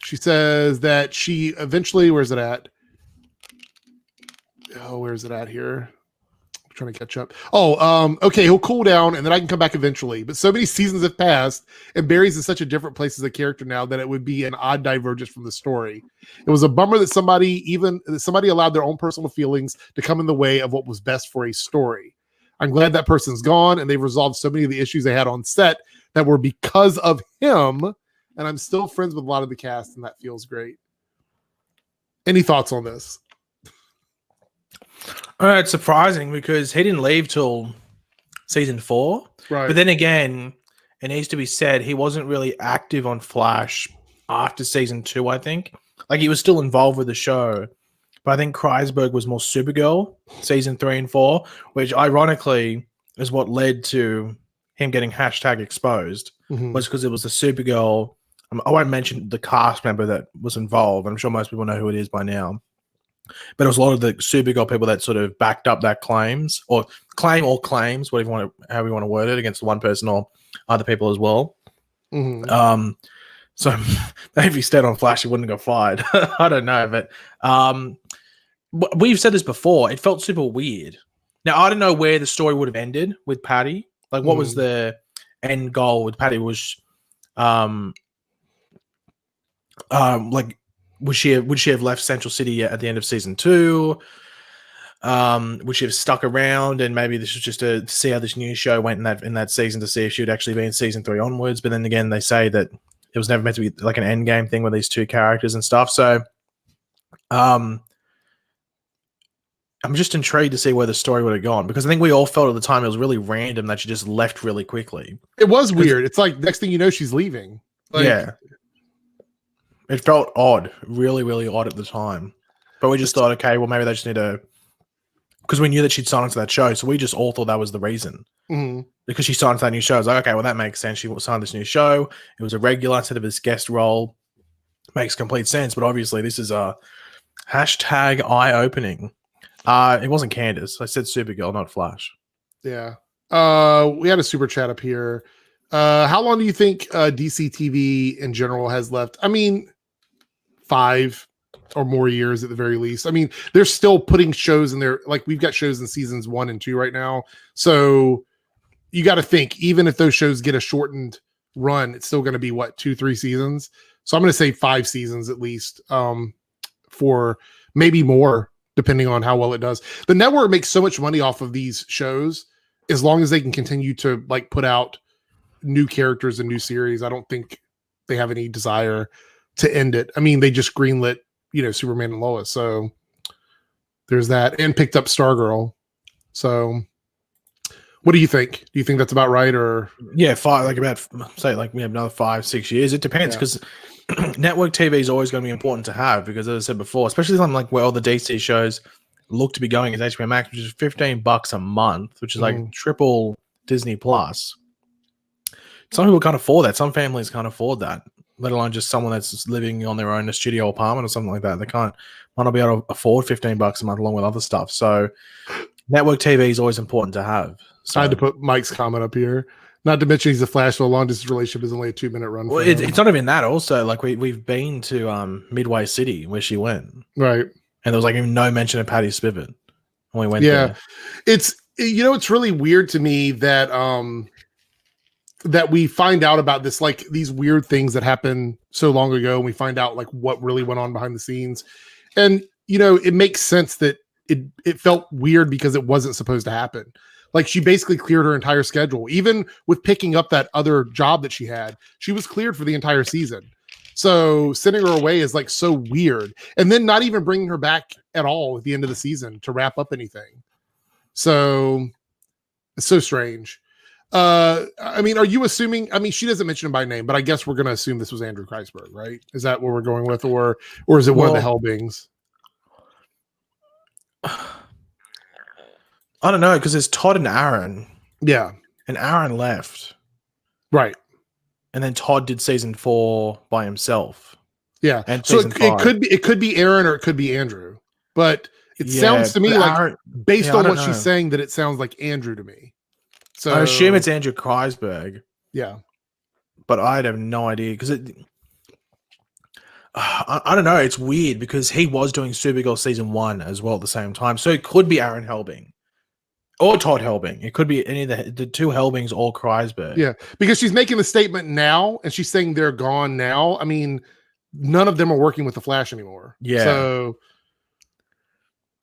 She says that she eventually, where's it at? oh, where's it at here? I'm trying to catch up. Oh, okay, he'll cool down and then I can come back eventually. But so many seasons have passed, and Barry's in such a different place as a character now that it would be an odd divergence from the story. It was a bummer that somebody allowed their own personal feelings to come in the way of what was best for a story. I'm glad that person's gone and they've resolved so many of the issues they had on set that were because of him. And I'm still friends with a lot of the cast, and that feels great. Any thoughts on this? It's surprising because he didn't leave till season 4. Right. But then again, it needs to be said he wasn't really active on Flash after season 2, I think. Like, he was still involved with the show. But I think Kreisberg was more Supergirl, season 3 and 4, which ironically is what led to him getting hashtag exposed. Was because it was the Supergirl. I won't mention the cast member that was involved. I'm sure most people know who it is by now. But it was a lot of the Supergirl people that sort of backed up that claims or claims, however you want to word it, against one person or other people as well. So maybe if he stayed on Flash, he wouldn't go fired. I don't know, but we've said this before. It felt super weird. Now I don't know where the story would have ended with Patty. Like, what was the end goal with Patty? Was like, would she have left Central City at the end of season 2? Would she have stuck around and maybe this was just to see how this new show went in that season to see if she would actually be in season 3 onwards? But then again, they say that it was never meant to be like an end game thing with these two characters and stuff. So I'm just intrigued to see where the story would have gone, because I think we all felt at the time it was really random that she just left really quickly. It was weird. It's like next thing you know, she's leaving. Like, yeah. It felt odd, really, really odd at the time. But we just thought, okay, well, maybe they just need to... Because we knew that she'd signed on to that show, so we just all thought that was the reason. Because she signed to that new show. I was like, okay, well, that makes sense. She signed this new show. It was a regular instead of this guest role. Makes complete sense. But obviously, this is a hashtag eye-opening. It wasn't Candace. I said Supergirl, not Flash. Yeah. We had a super chat up here. How long do you think DC TV in general has left? I mean, 5 or more years at the very least. I mean, they're still putting shows in there. Like, we've got shows in seasons 1 and 2 right now. So you got to think, even if those shows get a shortened run, it's still going to be 2-3 seasons. So I'm going to say 5 seasons at least, for maybe more, depending on how well it does. The network makes so much money off of these shows, as long as they can continue to like put out new characters and new series. I don't think they have any desire to end it. I mean, they just greenlit, Superman and Lois. So there's that, and picked up Stargirl. So what do you think? Do you think that's about right? Or yeah, 5, like about, say, like we have another 5-6 years. It depends, because network TV is always going to be important to have, because as I said before, especially something like where all the DC shows look to be going is HBO Max, which is $15 a month, which is like triple Disney Plus. Some people can't afford that. Some families can't afford that, let alone just someone that's just living on their own in a studio apartment or something like that. They might not be able to afford $15 a month along with other stuff. So network TV is always important to have. So, I had to put Mike's comment up here. Not to mention he's a Flash, so a long distance relationship is only a 2-minute run. Well, it's not even that. Also, like we've been to Midway City where she went, right? And there was like even no mention of Patty Spivot when we went there. It's it's really weird to me that that we find out about this, like these weird things that happened so long ago, and we find out like what really went on behind the scenes. And it makes sense that it felt weird because it wasn't supposed to happen. Like, she basically cleared her entire schedule. Even with picking up that other job that she had, she was cleared for the entire season. So sending her away is like so weird. And then not even bringing her back at all at the end of the season to wrap up anything. So it's so strange. I mean, are you assuming, she doesn't mention him by name, but I guess we're going to assume this was Andrew Kreisberg, right? Is that what we're going with? Or is it one of the Hellbings? I don't know, because there's Todd and Aaron. Yeah. And Aaron left. Right. And then Todd did season 4 by himself. Yeah. And so it could be Aaron or it could be Andrew. But it sounds to me like, Aaron, based on what she's saying, that it sounds like Andrew to me. So I assume it's Andrew Kreisberg. Yeah. But I'd have no idea, because I don't know. It's weird because he was doing Supergirl season 1 as well at the same time. So it could be Aaron Helbing or Todd Helbing. It could be any of the two Helbings or Kreisberg. Yeah, because she's making the statement now and she's saying they're gone now. I mean, none of them are working with the Flash anymore. Yeah. So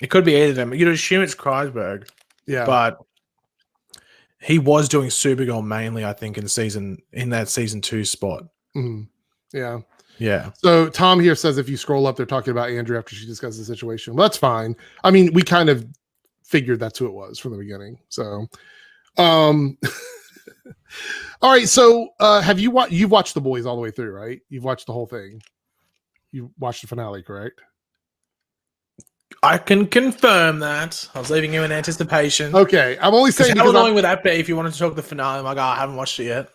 it could be either of them. You'd assume it's Kreisberg. Yeah. But he was doing Supergirl mainly, I think, in that season 2 spot. Mm-hmm. Yeah. Yeah. So Tom here says if you scroll up, they're talking about Andrew after she discusses the situation. Well, that's fine. I mean, we kind of figured that's who it was from the beginning. So, all right. So, you've watched The Boys all the way through, right? You've watched the whole thing. You watched the finale, correct? I can confirm that. I was leaving you in anticipation. Okay. I'm only saying how annoying would that be if you wanted to talk the finale? I'm like, I haven't watched it yet.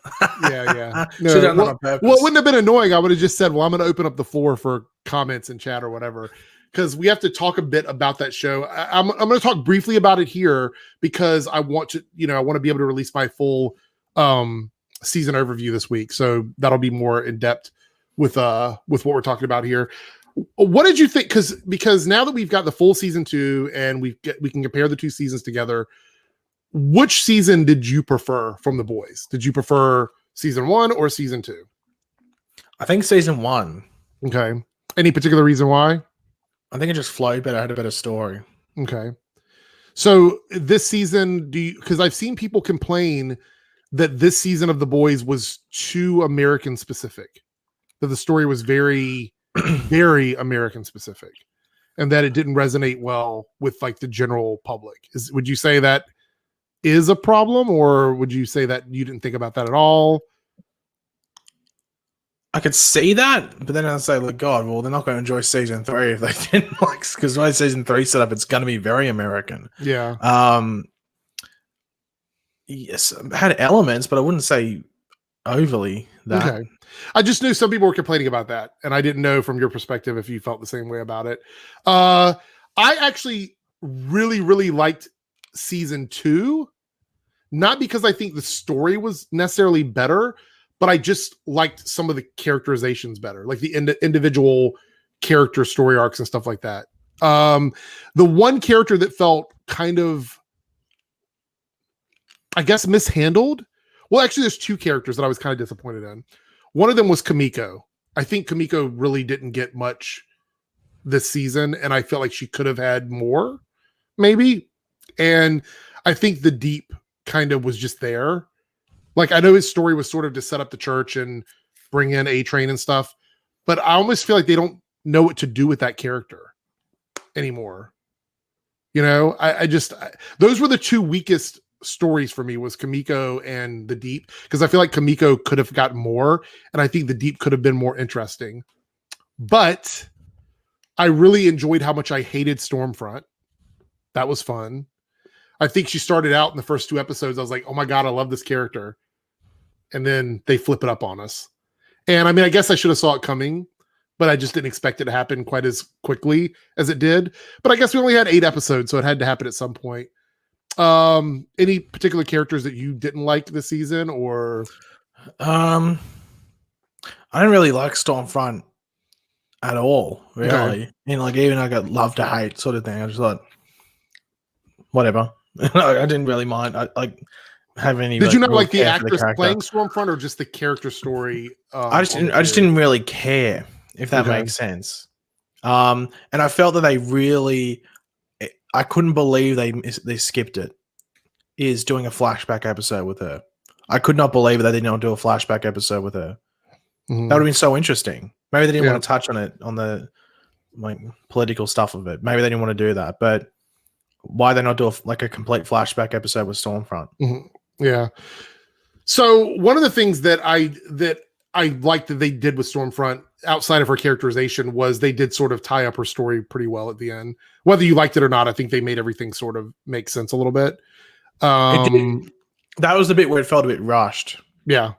Yeah. No, well, it wouldn't have been annoying. I would have just said, well, I'm going to open up the floor for comments and chat or whatever, because we have to talk a bit about that show. I'm going to talk briefly about it here because I want to, I want to be able to release my full season overview this week. So that'll be more in depth with what we're talking about here. What did you think? Because now that we've got the full season 2 and we can compare the two seasons together, which season did you prefer from The Boys? Did you prefer season 1 or season 2? I think season 1. Okay. Any particular reason why? I think it just flowed better. I had a better story. Okay. So this season, because I've seen people complain that this season of The Boys was too American specific, that the story was very very American specific, and that it didn't resonate well with like the general public. Would you say that is a problem, or would you say that you didn't think about that at all? I could see that, but then I'd say, look, God, well, they're not going to enjoy season 3 if they didn't like, because when season 3 set up, it's going to be very American. Yeah. Yes, it had elements, but I wouldn't say overly that. Okay. I just knew some people were complaining about that, and I didn't know from your perspective if you felt the same way about it. I actually really, really liked season 2, not because I think the story was necessarily better, but I just liked some of the characterizations better, like the individual character story arcs and stuff like that. The one character that felt kind of, I guess, mishandled. Well, actually, there's two characters that I was kind of disappointed in. One of them was Kamiko. I think Kamiko really didn't get much this season, and I felt like she could have had more, maybe. And I think the Deep kind of was just there. Like, I know his story was sort of to set up the church and bring in A-Train and stuff, but I almost feel like they don't know what to do with that character anymore. Those were the two weakest stories for me, was Kamiko and the Deep, because I feel like Kamiko could have got more, and I think the Deep could have been more interesting. But I really enjoyed how much I hated Stormfront. That was fun. I think she started out in the first 2 episodes, I was like, oh my God, I love this character. And then they flip it up on us. And I mean, I guess I should have saw it coming, but I just didn't expect it to happen quite as quickly as it did. But I guess we only had 8 episodes, so it had to happen at some point. Any particular characters that you didn't like this season, or? I didn't really like Stormfront at all, really. Okay. And like, even I got love to hate sort of thing. I just thought, whatever. I didn't really mind. I have any. Did you not like the actress playing Stormfront, or just the character story? I just didn't really care, if that makes sense. And I felt that they really, I couldn't believe they skipped it. Is doing a flashback episode with her. I could not believe that they did not do a flashback episode with her. Mm-hmm. That would have been so interesting. Maybe they didn't want to touch on it, on the like political stuff of it. Maybe they didn't want to do that, but why they not do a complete flashback episode with Stormfront? Mm-hmm. Yeah. So one of the things that I liked that they did with Stormfront, outside of her characterization, was they did sort of tie up her story pretty well at the end. Whether you liked it or not, I think they made everything sort of make sense a little bit. That was the bit where it felt a bit rushed. Yeah.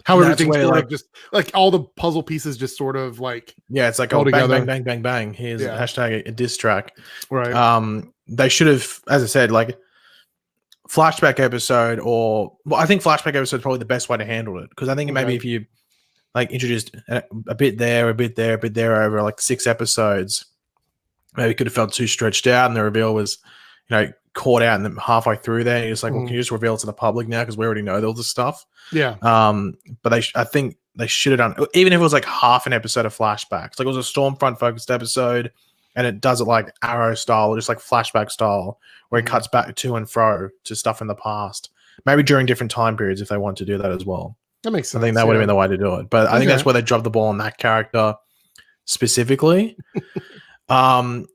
How everything sort of just like all the puzzle pieces just sort of like, it's like, oh, bang, bang, bang, bang, bang. Here's hashtag a diss track. Right. They should have, as I said, like flashback episode, I think flashback episode is probably the best way to handle it. Because I think maybe if you like introduced a bit there, a bit there, a bit there over like 6 episodes. Maybe it could have felt too stretched out, and the reveal was, caught out and then halfway through there. And you're just like, well, can you just reveal it to the public now because we already know all this stuff? Yeah. But I think they should have done, even if it was like half an episode of flashbacks, like it was a Stormfront focused episode, and it does it like Arrow style, or just like flashback style, where it cuts back to and fro to stuff in the past. Maybe during different time periods if they want to do that as well. That makes sense. I think that would have been the way to do it. But I think that's where they dropped the ball on that character specifically. In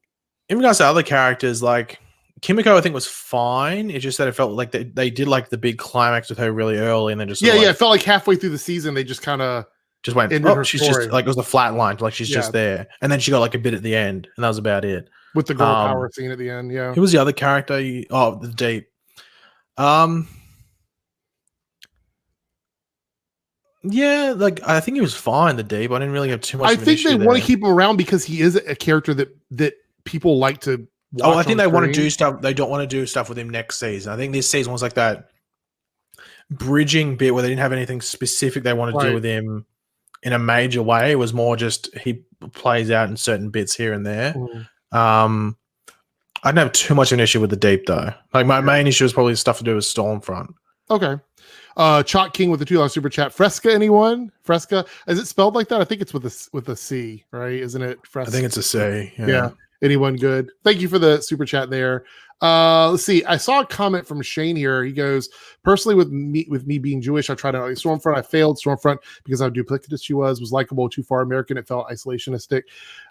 regards to other characters, like Kimiko, I think was fine. It's just that it felt like they did like the big climax with her really early, and then just it felt like halfway through the season they just kind of just went, she's just like, it was a flat line, like she's just there, and then she got like a bit at the end, and that was about it with the girl power scene at the end. Yeah, who was the other character? The Deep. Yeah, like I think he was fine. The Deep. I didn't really have too much. I think they want to keep him around because he is a character that people like to watch. I think they want to do stuff. They don't want to do stuff with him next season. I think this season was like that bridging bit where they didn't have anything specific they wanted to do with him in a major way. It was more just he plays out in certain bits here and there. I don't have too much of an issue with the Deep though. Like my main issue is probably stuff to do with Stormfront. Okay. Chalk King with the $2 super chat. Fresca, anyone? Fresca, is it spelled like that? I think it's with a C, right? Isn't it? Fresca? I think it's a C. Yeah. Anyone good? Thank you for the super chat there. Let's see. I saw a comment from Shane here. He goes, personally, with me being Jewish, I tried to like Stormfront. I failed Stormfront because how duplicitous she was likable, too far American. It felt isolationistic.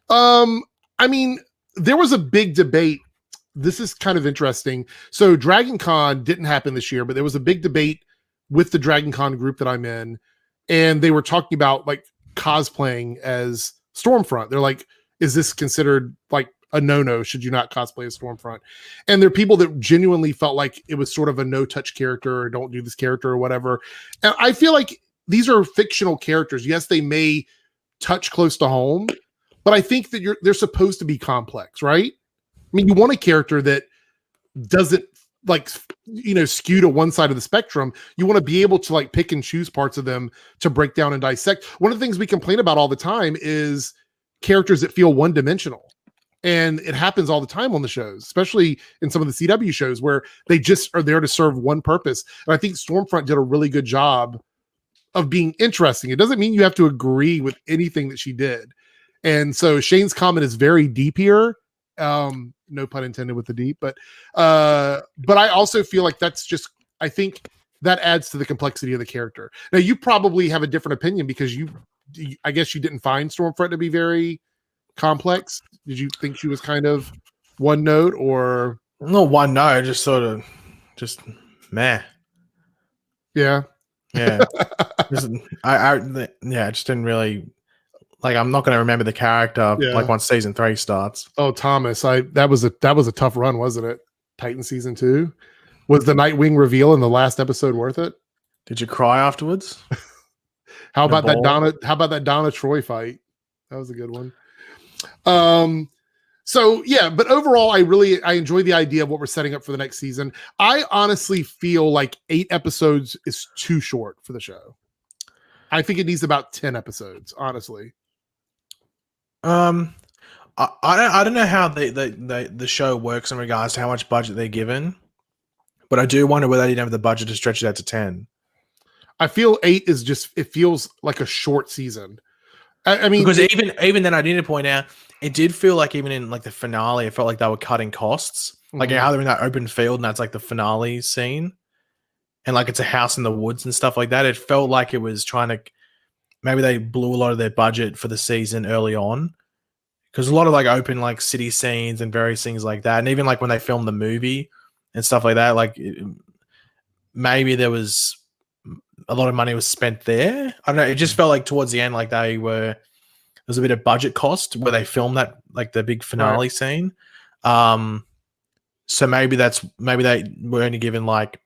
I mean, there was a big debate. This is kind of interesting. So Dragon Con didn't happen this year, but there was a big debate with the Dragon Con group that I'm in, and they were talking about like cosplaying as Stormfront. They're like, is this considered like a no-no? Should you not cosplay as Stormfront? And there are people that genuinely felt like it was sort of a no-touch character or don't do this character or whatever. And I feel like these are fictional characters. Yes, they may touch close to home, but I think that they're supposed to be complex, right? I mean, you want a character that doesn't like, skew to one side of the spectrum. You want to be able to like pick and choose parts of them to break down and dissect. One of the things we complain about all the time is characters that feel one-dimensional. And it happens all the time on the shows, especially in some of the CW shows where they just are there to serve one purpose. And I think Stormfront did a really good job of being interesting. It doesn't mean you have to agree with anything that she did. And so Shane's comment is very deep here. No pun intended with the deep, but I also feel like that's just, I think that adds to the complexity of the character. Now you probably have a different opinion because I guess you didn't find Stormfront to be very complex. Did you think she was kind of one note or no one note? Just sort of just meh. Yeah. I just didn't really. Like, I'm not going to remember the character like once season 3 starts. Oh, Thomas, that was a tough run, wasn't it? Titan season 2. Was the Nightwing reveal in the last episode worth it? Did you cry afterwards? How about that Donna Troy fight? That was a good one. So yeah, but overall, I enjoy the idea of what we're setting up for the next season. I honestly feel like 8 episodes is too short for the show. I think it needs about 10 episodes, honestly. I don't know how the show works in regards to how much budget they're given, but I do wonder whether they didn't have the budget to stretch it out to 10. I feel 8 is just, it feels like a short season. I mean, because even then, I need to point out, it did feel like even in like the finale, it felt like they were cutting costs. Like how they're in that open field and that's like the finale scene, and like it's a house in the woods and stuff like that. It felt like it was trying to. Maybe they blew a lot of their budget for the season early on, because a lot of like open like city scenes and various things like that, and even like when they filmed the movie and stuff like that, like maybe there was a lot of money was spent there. I don't know. It just felt like towards the end, like there was a bit of budget cost where they filmed that like the big finale scene. So maybe they were only given like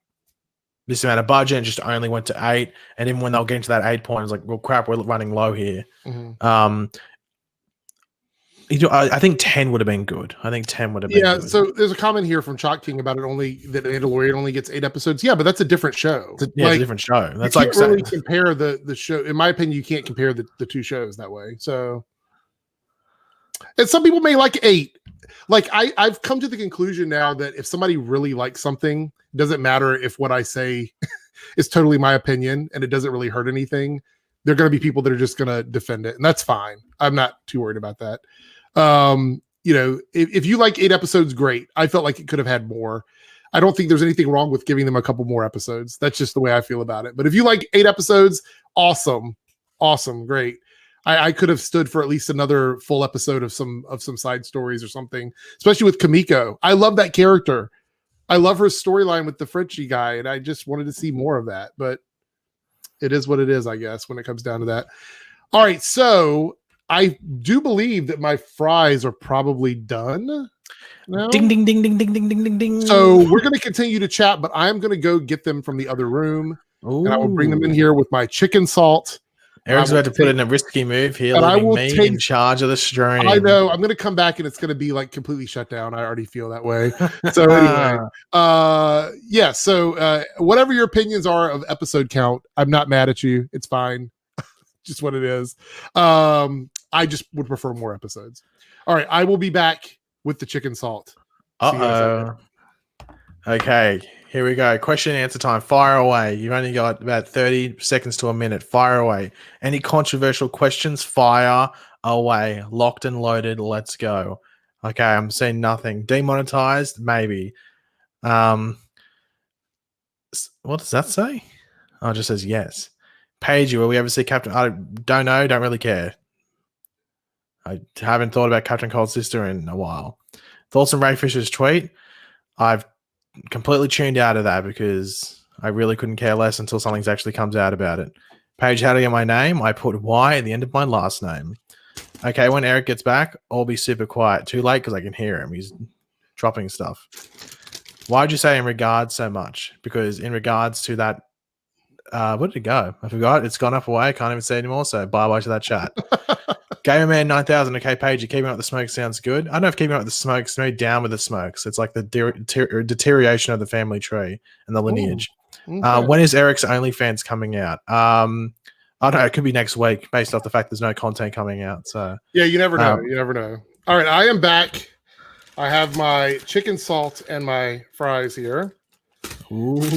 this amount of budget and just only went to 8. And even when they'll get into that 8 point, it's like, well, crap, we're running low here. I think 10 would have been good. I think 10 would have been Yeah, good. so there's a comment here from Chalk King about that Mandalorian only gets 8 episodes. Yeah, but that's a different show. It's a different show. That's you like can't really saying, compare the show. In my opinion, you can't compare the two shows that way. So, and some people may like 8. Like I've come to the conclusion now that if somebody really likes something, it doesn't matter if what I say is totally my opinion and it doesn't really hurt anything. There are going to be people that are just going to defend it, and that's fine. I'm not too worried about that. If you like 8 episodes, great. I felt like it could have had more. I don't think there's anything wrong with giving them a couple more episodes. That's just the way I feel about it. But if you like 8 episodes, awesome, great. I could have stood for at least another full episode of some side stories or something, especially with Kamiko. I love that character. I love her storyline with the Frenchie guy, and I just wanted to see more of that. But it is what it is, I guess, when it comes down to that. All right, so I do believe that my fries are probably done now. ding, ding, ding, ding, ding, ding, ding, ding, ding. So we're going to continue to chat, but I'm going to go get them from the other room, and I will bring them in here with my chicken salt. Eric's about to put in a risky move here, and leaving me in charge of the stream. I know. I'm going to come back, and it's going to be like completely shut down. I already feel that way. So anyway, yeah. So whatever your opinions are of episode count, I'm not mad at you. It's fine. Just what it is. I just would prefer more episodes. All right, I will be back with the chicken salt. Okay, here we go. Question and answer time. Fire away. You've only got about 30 seconds to a minute. Fire away. Any controversial questions? Fire away. Locked and loaded. Let's go. Okay, I'm seeing nothing. Demonetized? Maybe. What does that say? Oh, it just says yes. Paige, will we ever see Captain? I don't know. Don't really care. I haven't thought about Captain Cold Sister in a while. Thoughts on Ray Fisher's tweet? I've completely tuned out of that because I really couldn't care less until something actually comes out about it. Paige, how to get my name? I put Y at the end of my last name. Okay, when Eric gets back, I'll be super quiet. Too late because I can hear him. He's dropping stuff. Why'd you say in regards so much? Because in regards to that, where did it go? I forgot. It's gone up away. I can't even say it anymore. So bye-bye to that chat. Gamerman 9000. Okay, Paige, you keeping up with the smoke sounds good. I don't know if keeping up with the smokes, maybe down with the smokes. It's like the deterioration of the family tree and the lineage. Ooh, okay. When is Eric's OnlyFans coming out? I don't know. It could be next week based off the fact there's no content coming out. So yeah, you never know. You never know. All right, I am back. I have my chicken salt and my fries here. Ooh.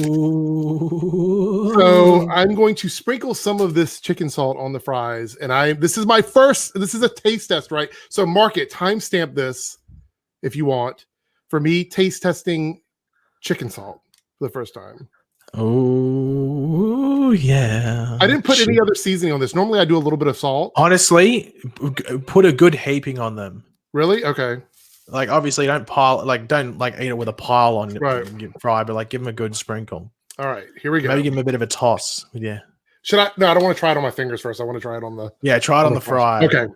So I'm going to sprinkle some of this chicken salt on the fries, and this is a taste test, right? So mark it, timestamp this if you want. For me, taste testing chicken salt for the first time. Oh yeah. I didn't put any other seasoning on this. Normally I do a little bit of salt. Honestly, put a good heaping on them. Really? Okay. Like obviously don't eat it with a pile on right. fry, but like give them a good sprinkle. All right, here we go. Maybe give them a bit of a toss. Yeah. Should I? No, I don't want to try it on my fingers first. I want to try it on the. Yeah, try it on the fry. Okay.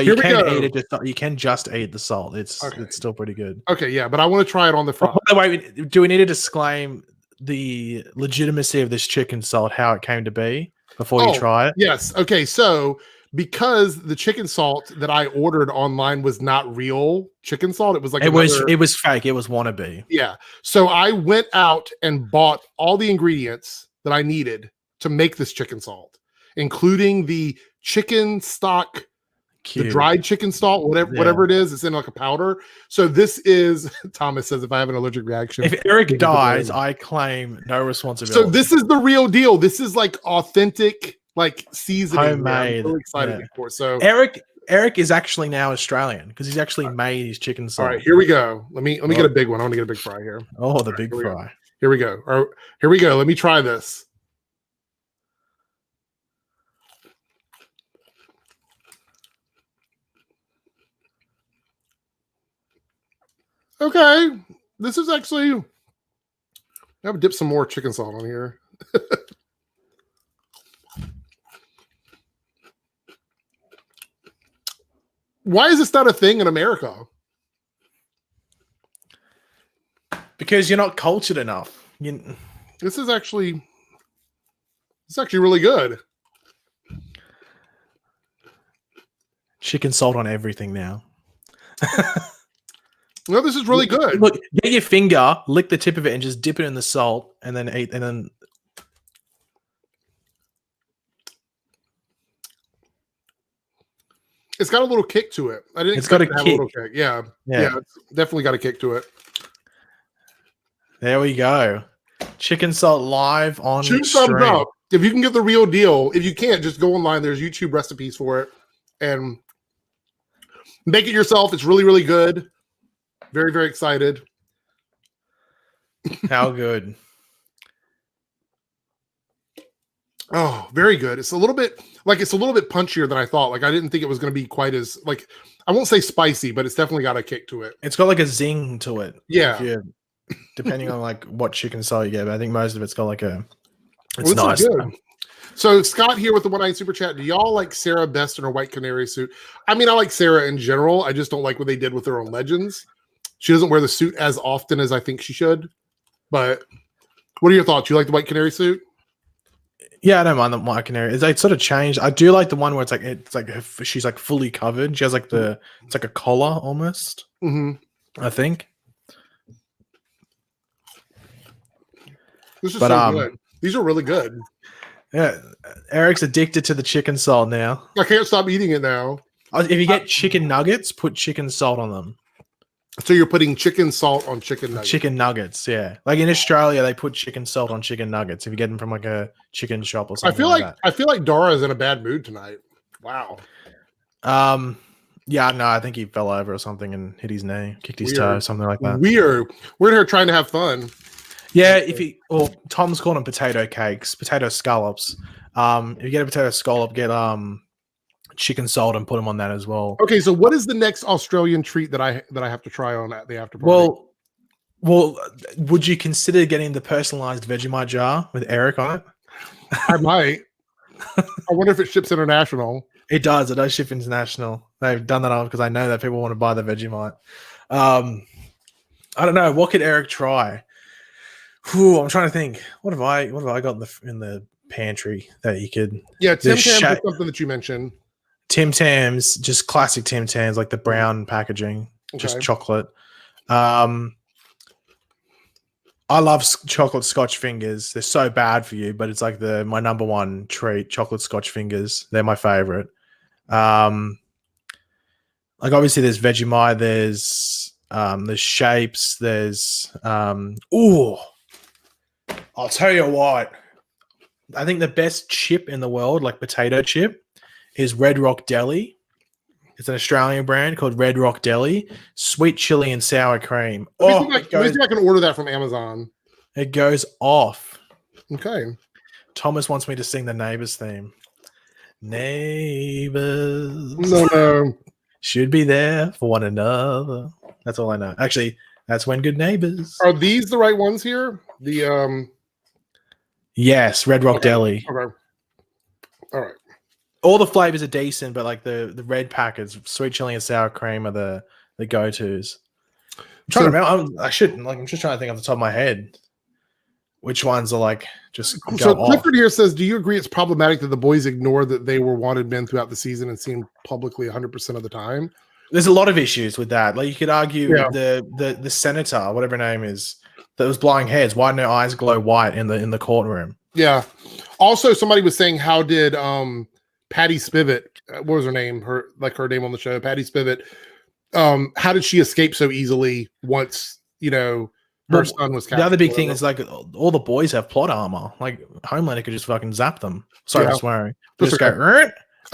You can eat it. You can just eat the salt. It's still pretty good. Okay, yeah, but I want to try it on the fry. Wait, do we need to disclaim the legitimacy of this chicken salt, how it came to be before you try it? Yes. Okay, so because the chicken salt that I ordered online was not real chicken salt, it was like it was fake. It was wannabe. Yeah. So I went out and bought all the ingredients that I needed to make this chicken salt, including the chicken stock, the dried chicken salt, whatever it is. It's in like a powder. So this is, Thomas says, if I have an allergic reaction. If Eric dies, I claim no responsibility. So this is the real deal. This is like authentic, like seasoning. Homemade. I'm really excited for. So Eric is actually now Australian because he's actually made his chicken salt. All right, here we go. Let me get a big one. I want to get a big fry here. Oh, the big fry. Here we go. Here we go. Let me try this. Okay, this is actually. I have to dip some more chicken salt on here. Why is this not a thing in America? Because you're not cultured enough. This is actually really good. Chicken salt on everything now. No, this is really good. Look, get your finger, lick the tip of it, and just dip it in the salt, and then eat. And then it's got a little kick to it. I didn't it's got expect a to have kick. a little kick. Yeah, it's definitely got a kick to it. There we go. Chicken salt live on Shoot stream. thumbs up if you can get the real deal. If you can't, just go online. There's YouTube recipes for it, and make it yourself. It's really, really good. Very, very excited. How good. Oh, very good. It's a little bit punchier than I thought. Like I didn't think it was going to be quite as like I won't say spicy, but it's definitely got a kick to it. It's got like a zing to it. Yeah. Depending on like what chicken salt you get, but I think most of it's got like a. It's Well, nice. good. So Scott here with the 1-9 super chat. Do y'all like Sarah best in her white canary suit? I mean, I like Sarah in general. I just don't like what they did with her own Legends. She doesn't wear the suit as often as I think she should. But what are your thoughts? You like the white canary suit? Yeah, I don't mind the white canary. It's like sort of changed. I do like the one where it's like she's like fully covered. She has like it's like a collar almost. Mm-hmm. I think. This is so good. These are really good. Yeah, Eric's addicted to the chicken salt now. I can't stop eating it now. If you get chicken nuggets, put chicken salt on them. So you're putting chicken salt on chicken nuggets. Chicken nuggets, yeah. Like in Australia, they put chicken salt on chicken nuggets. If you get them from like a chicken shop or something. I feel like Dara is in a bad mood tonight. Wow. Yeah, no, I think he fell over or something and hit his knee, kicked his toe, something like that. We're in here trying to have fun. Yeah, Tom's called them potato cakes, potato scallops. If you get a potato scallop, get chicken salt and put them on that as well. Okay, so what is the next Australian treat that I have to try on at the after party? Well, would you consider getting the personalized Vegemite jar with Eric on it? I might. I wonder if it ships international. It does. It does ship international. They've done that on because I know that people want to buy the Vegemite. I don't know. What could Eric try? I'm trying to think. What have I got in the pantry that you could? Yeah, Tim Tams is something that you mentioned. Tim Tams, just classic Tim Tams, like the brown packaging, just chocolate. I love chocolate Scotch fingers. They're so bad for you, but it's like my number one treat. Chocolate Scotch fingers. They're my favorite. Like obviously there's Vegemite. There's shapes. There's I'll tell you what. I think the best chip in the world, like potato chip, is Red Rock Deli. It's an Australian brand called Red Rock Deli. Sweet chili and sour cream. Let me see if I can order that from Amazon. It goes off. Okay. Thomas wants me to sing the Neighbours theme. Neighbours. No. Should be there for one another. That's all I know. Actually, that's when good neighbors. Are these the right ones here? Yes, Red Rock Deli. Okay. All right. All the flavors are decent, but like the red packets, sweet chili and sour cream are the go-tos. I'm just trying to think off the top of my head which ones are like just go so off. Clifford here says, do you agree it's problematic that the boys ignore that they were wanted men throughout the season and seen publicly 100% of the time? There's a lot of issues with that. Like you could argue the senator, whatever her name is, that was blowing heads. Why didn't her eyes glow white in the courtroom? Yeah. Also, somebody was saying, how did Patty Spivot, what was her name? Her name on the show, Patty Spivot. How did she escape so easily once her son was captured? The other big thing is like all the boys have plot armor. Like Homelander could just fucking zap them. Sorry for swearing. Just go.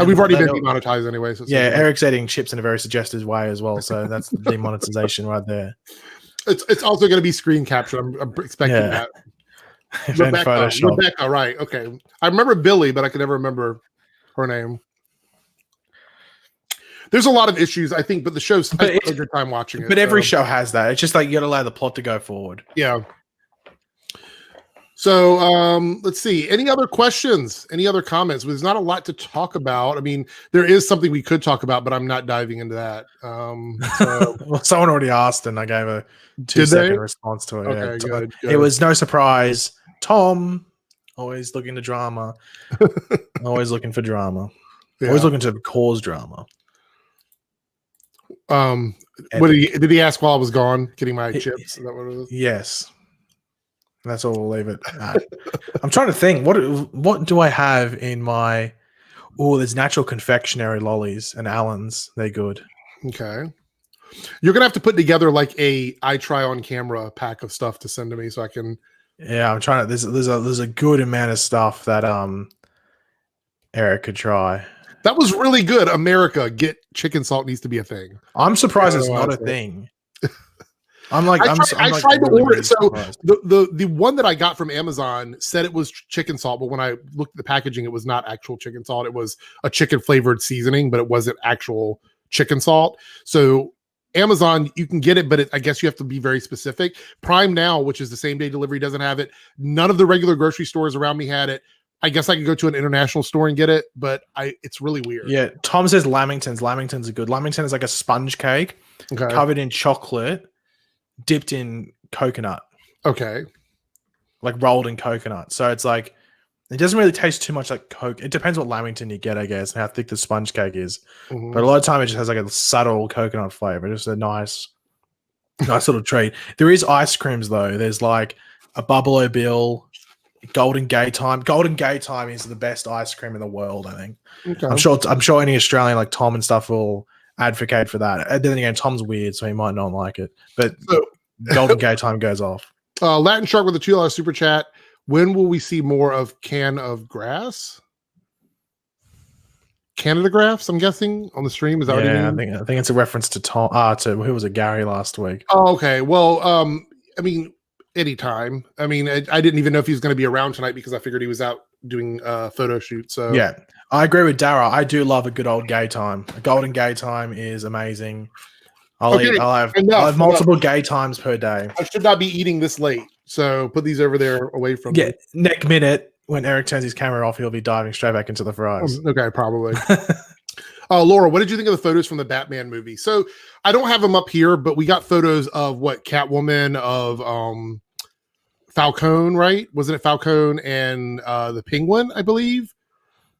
We've already been demonetized anyway. So Eric's eating chips in a very suggestive way as well. So that's the demonetization right there. It's also going to be screen capture. I'm expecting that. Rebecca, right? Okay, I remember Billy, but I can never remember her name. There's a lot of issues, I think, but the show's I had a good time watching it. But every show has that. It's just like you got to allow the plot to go forward. Yeah. So let's see. Any other questions? Any other comments? There's not a lot to talk about. I mean, there is something we could talk about, but I'm not diving into that. Well, someone already asked, and I gave a 2-second response to it. Okay, good. It was no surprise. Tom, always looking to drama. Always looking for drama. Yeah. Always looking to cause drama. Did he ask while I was gone getting my chips? Is that what it was? Yes. That's all we'll leave it at. I'm trying to think. What do I have in my... Oh, there's natural confectionery lollies and Allen's. They're good. Okay. You're gonna have to put together like I try on camera pack of stuff to send to me so I can. Yeah, I'm trying to. There's a good amount of stuff that Eric could try. That was really good. America, get chicken salt needs to be a thing. I'm surprised it's not a thing. I tried to order it. So the one that I got from Amazon said it was chicken salt, but when I looked at the packaging, it was not actual chicken salt. It was a chicken flavored seasoning, but it wasn't actual chicken salt. So Amazon, you can get it, but I guess you have to be very specific. Prime Now, which is the same day delivery, doesn't have it. None of the regular grocery stores around me had it. I guess I could go to an international store and get it, but it's really weird. Yeah, Tom says Lamingtons. Lamingtons are good. Lamington is like a sponge cake covered in chocolate, dipped in coconut. Okay. Like rolled in coconut. So it's like, it doesn't really taste too much like Coke. It depends what Lamington you get, I guess, and how thick the sponge cake is. Mm-hmm. But a lot of time it just has like a subtle coconut flavor. Just a nice little treat. There is ice creams though. There's like a Buffalo Bill, Golden Gay Time. Golden Gay Time is the best ice cream in the world, I think. Okay. I'm sure any Australian like Tom and stuff will advocate for that. And then again, Tom's weird, so he might not like it. But Golden Gay Time goes off. Latin Shark with a $2 super chat. When will we see more of Can of Grass? Canada Graphs, I'm guessing, on the stream. Is that what you mean? I think it's a reference to Tom. To who was it? Gary last week. Oh, okay. Well, I mean, anytime. I mean, I didn't even know if he was going to be around tonight because I figured he was out doing a photo shoot. So yeah, I agree with Dara. I do love a good old gay time. A Golden Gay Time is amazing. I'll have multiple gay times per day. I should not be eating this late, so put these over there away from me. Next minute when Eric turns his camera off, he'll be diving straight back into the fries. Okay, probably. Laura, what did you think of the photos from the Batman movie? So I don't have them up here, but we got photos of Catwoman, of Falcone, right? Wasn't it Falcone and the Penguin, I believe,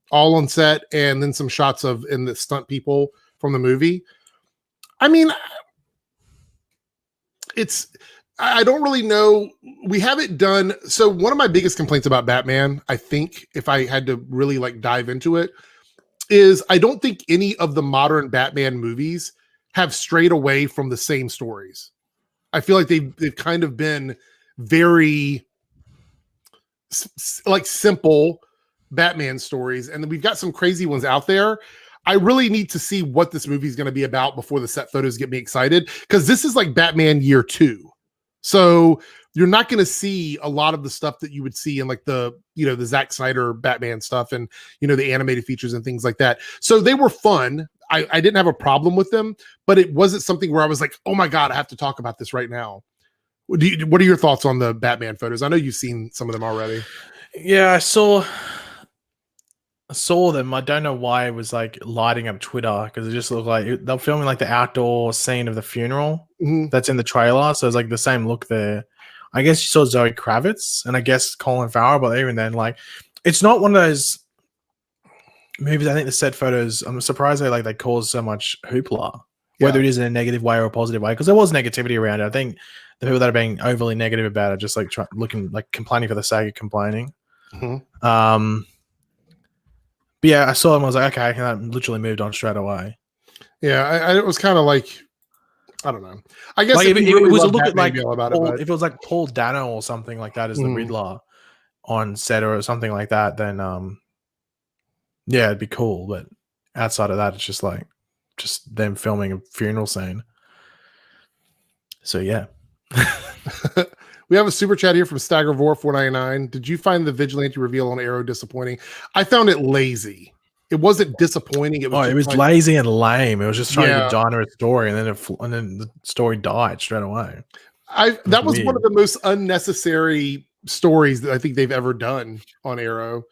all on set, and then some shots of in the stunt people from the movie. I mean, I don't really know. We haven't done. So one of my biggest complaints about Batman, I think, if I had to really like dive into it, is I don't think any of the modern Batman movies have strayed away from the same stories. I feel like they've kind of been very like simple Batman stories. And then we've got some crazy ones out there. I really need to see what this movie is going to be about before the set photos get me excited, because this is like Batman year 2. So you're not going to see a lot of the stuff that you would see in like the Zack Snyder Batman stuff and, the animated features and things like that. So they were fun. I didn't have a problem with them, but it wasn't something where I was like, oh my God, I have to talk about this right now. What are your thoughts on the Batman photos? I know you've seen some of them already. Yeah, I saw them. I don't know why it was like lighting up Twitter, because it just looked like they're filming like the outdoor scene of the funeral that's in the trailer. So it's like the same look there. I guess you saw Zoe Kravitz and I guess Colin Farrell, but even then, like, it's not one of those movies. I think the set photos, I'm surprised they cause so much hoopla, whether it is in a negative way or a positive way, because there was negativity around it. I think the people that are being overly negative about it just like complaining for the sake of complaining. But yeah, I saw him. I was like, okay, and I literally moved on straight away. Yeah, it was kind of like, I don't know. I guess like if it was a look at like if it was like Paul Dano or something like that as the Riddler on set or something like that, then yeah, it'd be cool. But outside of that, it's just them filming a funeral scene. So yeah. We have a super chat here from Staggervore 499. Did you find the vigilante reveal on Arrow disappointing? I found it lazy. It wasn't disappointing. It was lazy and lame. It was just trying to diner a story, and then the story died straight away. That was one of the most unnecessary stories that I think they've ever done on Arrow.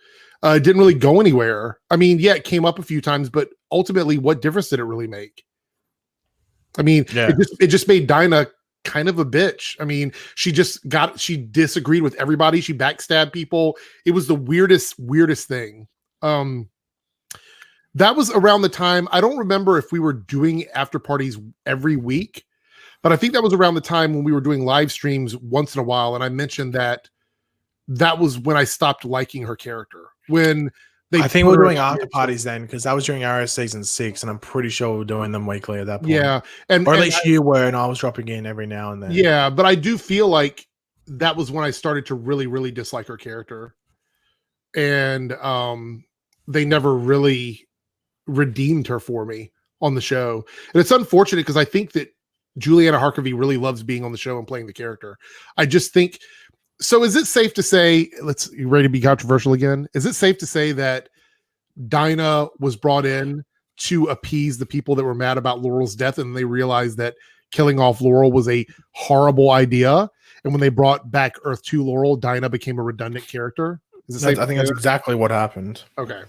It didn't really go anywhere. I mean, yeah, it came up a few times, but ultimately, what difference did it really make? I mean, it just made Dinah kind of a bitch. I mean, she disagreed with everybody. She backstabbed people. It was the weirdest thing. that was around the time. I don't remember if we were doing after parties every week, but I think that was around the time when we were doing live streams once in a while. And I mentioned that was when I stopped liking her character. When I think we're doing after parties then, because that was during Arrow season 6, and I'm pretty sure we're doing them weekly at that point. Yeah, or at least you were, and I was dropping in every now and then. Yeah, but I do feel like that was when I started to really, really dislike her character, and they never really redeemed her for me on the show, and it's unfortunate because I think that Juliana Harkavy really loves being on the show and playing the character. I just think. So is it safe to say, you ready to be controversial again? Is it safe to say that Dinah was brought in to appease the people that were mad about Laurel's death, and they realized that killing off Laurel was a horrible idea? And when they brought back Earth 2 Laurel, Dinah became a redundant character? I think that's exactly what happened. Okay.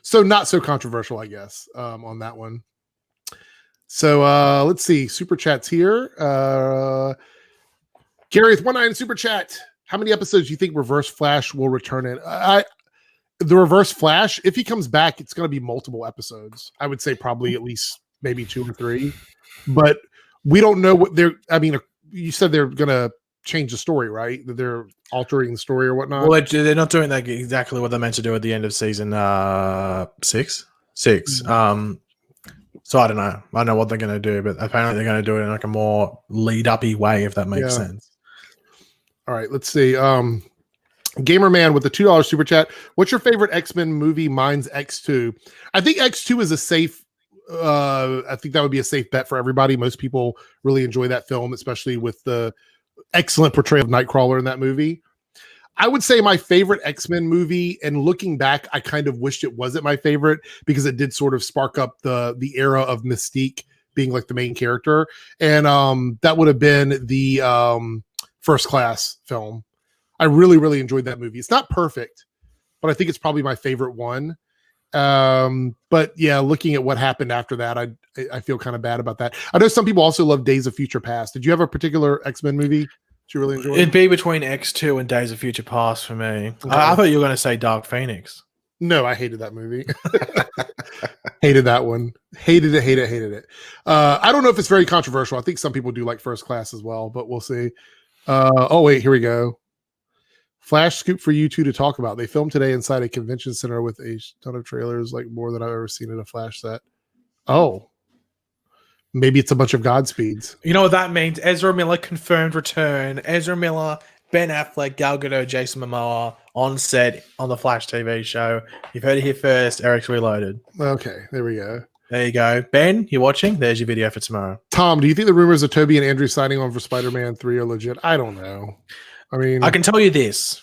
So not so controversial, I guess, on that one. So let's see. Super chats here. Gary with 19 super chat. How many episodes do you think Reverse Flash will return in? The Reverse Flash, if he comes back, it's going to be multiple episodes. I would say probably at least maybe 2 or 3. But we don't know what they're. I mean, you said they're going to change the story, right? That they're altering the story or whatnot. Well, they're not doing that exactly what they're meant to do at the end of season 6. Mm-hmm. So I don't know. I don't know what they're going to do, but apparently they're going to do it in like a more lead-uppy way, if that makes sense. All right, let's see. Gamerman with the $2 super chat. What's your favorite X-Men movie? Mine's X2. I think X2 is a safe. I think that would be a safe bet for everybody. Most people really enjoy that film, especially with the excellent portrayal of Nightcrawler in that movie. I would say my favorite X-Men movie, and looking back, I kind of wished it wasn't my favorite because it did sort of spark up the era of Mystique being like the main character, and that would have been the First Class film. I really, really enjoyed that movie. It's not perfect, but I think it's probably my favorite one. But yeah, looking at what happened after that, I feel kind of bad about that. I know some people also love Days of Future Past. Did you have a particular X-Men movie that you really enjoyed? It'd be between X2 and Days of Future Past for me. Okay. I thought you were going to say Dark Phoenix. No, I hated that movie. Hated that one. Hated it. I don't know if it's very controversial. I think some people do like First Class as well, but we'll see. Oh wait, here we go. Flash scoop for you two to talk about. They filmed today inside a convention center with a ton of trailers, like more than I've ever seen in a Flash set. Oh, maybe it's a bunch of Godspeeds. You know what that means? Ezra Miller confirmed return. Ezra Miller, Ben Affleck, Gal Gadot, Jason Momoa on set on the Flash TV show. You've heard it here first. Eric's Reloaded. Okay, there we go. There you go. Ben, you're watching? There's your video for tomorrow. Tom, do you think the rumors of Toby and Andrew signing on for Spider-Man 3 are legit? I don't know. I mean, I can tell you this.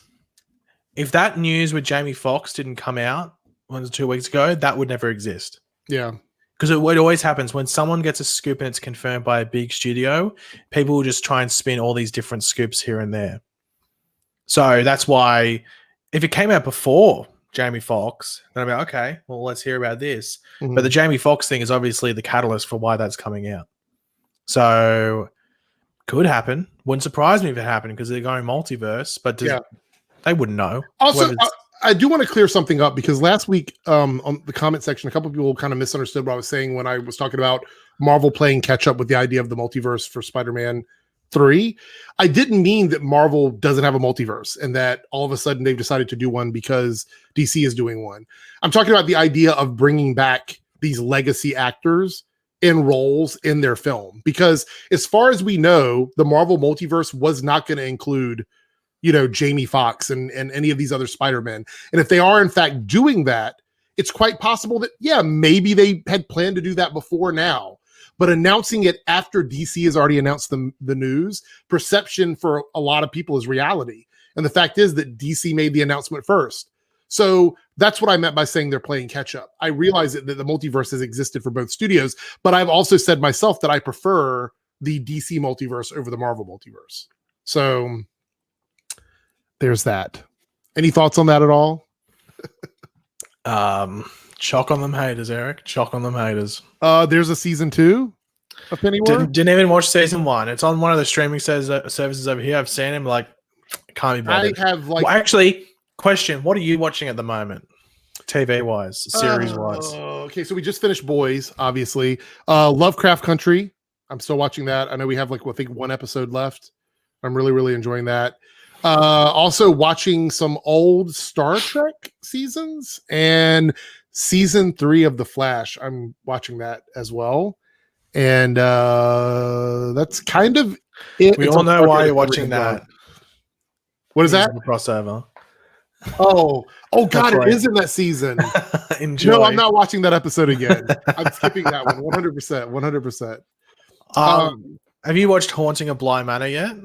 If that news with Jamie Foxx didn't come out 1 or 2 weeks ago, that would never exist. Yeah. Because what always happens when someone gets a scoop and it's confirmed by a big studio, people will just try and spin all these different scoops here and there. So that's why if it came out before Jamie Foxx, then I'd be like, okay, well, let's hear about this. Mm-hmm. But the Jamie Foxx thing is obviously the catalyst for why that's coming out. So could happen. Wouldn't surprise me if it happened because they're going multiverse, but they wouldn't know. Also, I do want to clear something up because last week on the comment section, a couple of people kind of misunderstood what I was saying when I was talking about Marvel playing catch up with the idea of the multiverse for Spider-Man 3. I didn't mean that Marvel doesn't have a multiverse and that all of a sudden they've decided to do one because DC is doing one. I'm talking about the idea of bringing back these legacy actors in roles in their film, because as far as we know, the Marvel multiverse was not going to include, Jamie Foxx and any of these other Spider-Men. And if they are in fact doing that, it's quite possible that, maybe they had planned to do that before now. But announcing it after DC has already announced the news, perception for a lot of people is reality. And the fact is that DC made the announcement first. So that's what I meant by saying they're playing catch up. I realize that the multiverse has existed for both studios, but I've also said myself that I prefer the DC multiverse over the Marvel multiverse. So there's that. Any thoughts on that at all? Chalk on them haters, Eric. Chalk on them haters. There's a season 2 of Pennyworth. Didn't even watch season 1. It's on one of the streaming services over here. I've seen him. Can't be bothered. I have actually, question: what are you watching at the moment, TV wise, series wise? Okay, so we just finished Boys, obviously. Lovecraft Country. I'm still watching that. I know we have I think one episode left. I'm really, really enjoying that. Also watching some old Star Trek seasons and season 3 of The Flash. I'm watching that as well. And that's kind of it. We all know why you're watching that. What is that? The crossover. Oh God, right. It is in that season. Enjoy. No, I'm not watching that episode again. I'm skipping that one 100%. Have you watched Haunting of Bly Manor yet?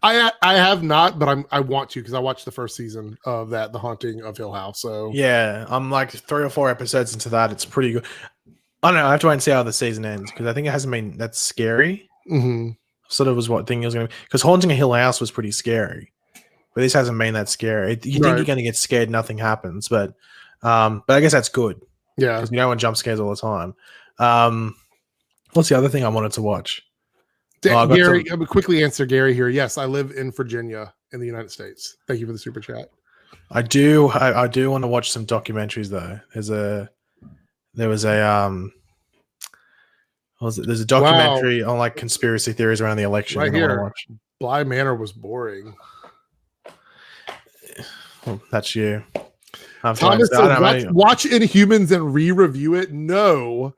I have not, but I want to because I watched the first season of that, The Haunting of Hill House. So yeah, I'm like 3 or 4 episodes into that. It's pretty good. I don't know. I have to wait and see how the season ends because I think it hasn't been that scary. Mm-hmm. Sort of was what thing it was going to be because Haunting of Hill House was pretty scary, but this hasn't been that scary. You think you're going to get scared, nothing happens, but I guess that's good. Yeah, because you don't want jump scares all the time. What's the other thing I wanted to watch? Gary, I'm gonna quickly answer Gary here. Yes, I live in Virginia in the United States. Thank you for the super chat. I do want to watch some documentaries though. There's a documentary on like conspiracy theories around the election. Right here, Bly Manor was boring. Well, that's you. Thomas says, watch Inhumans and re-review it. No.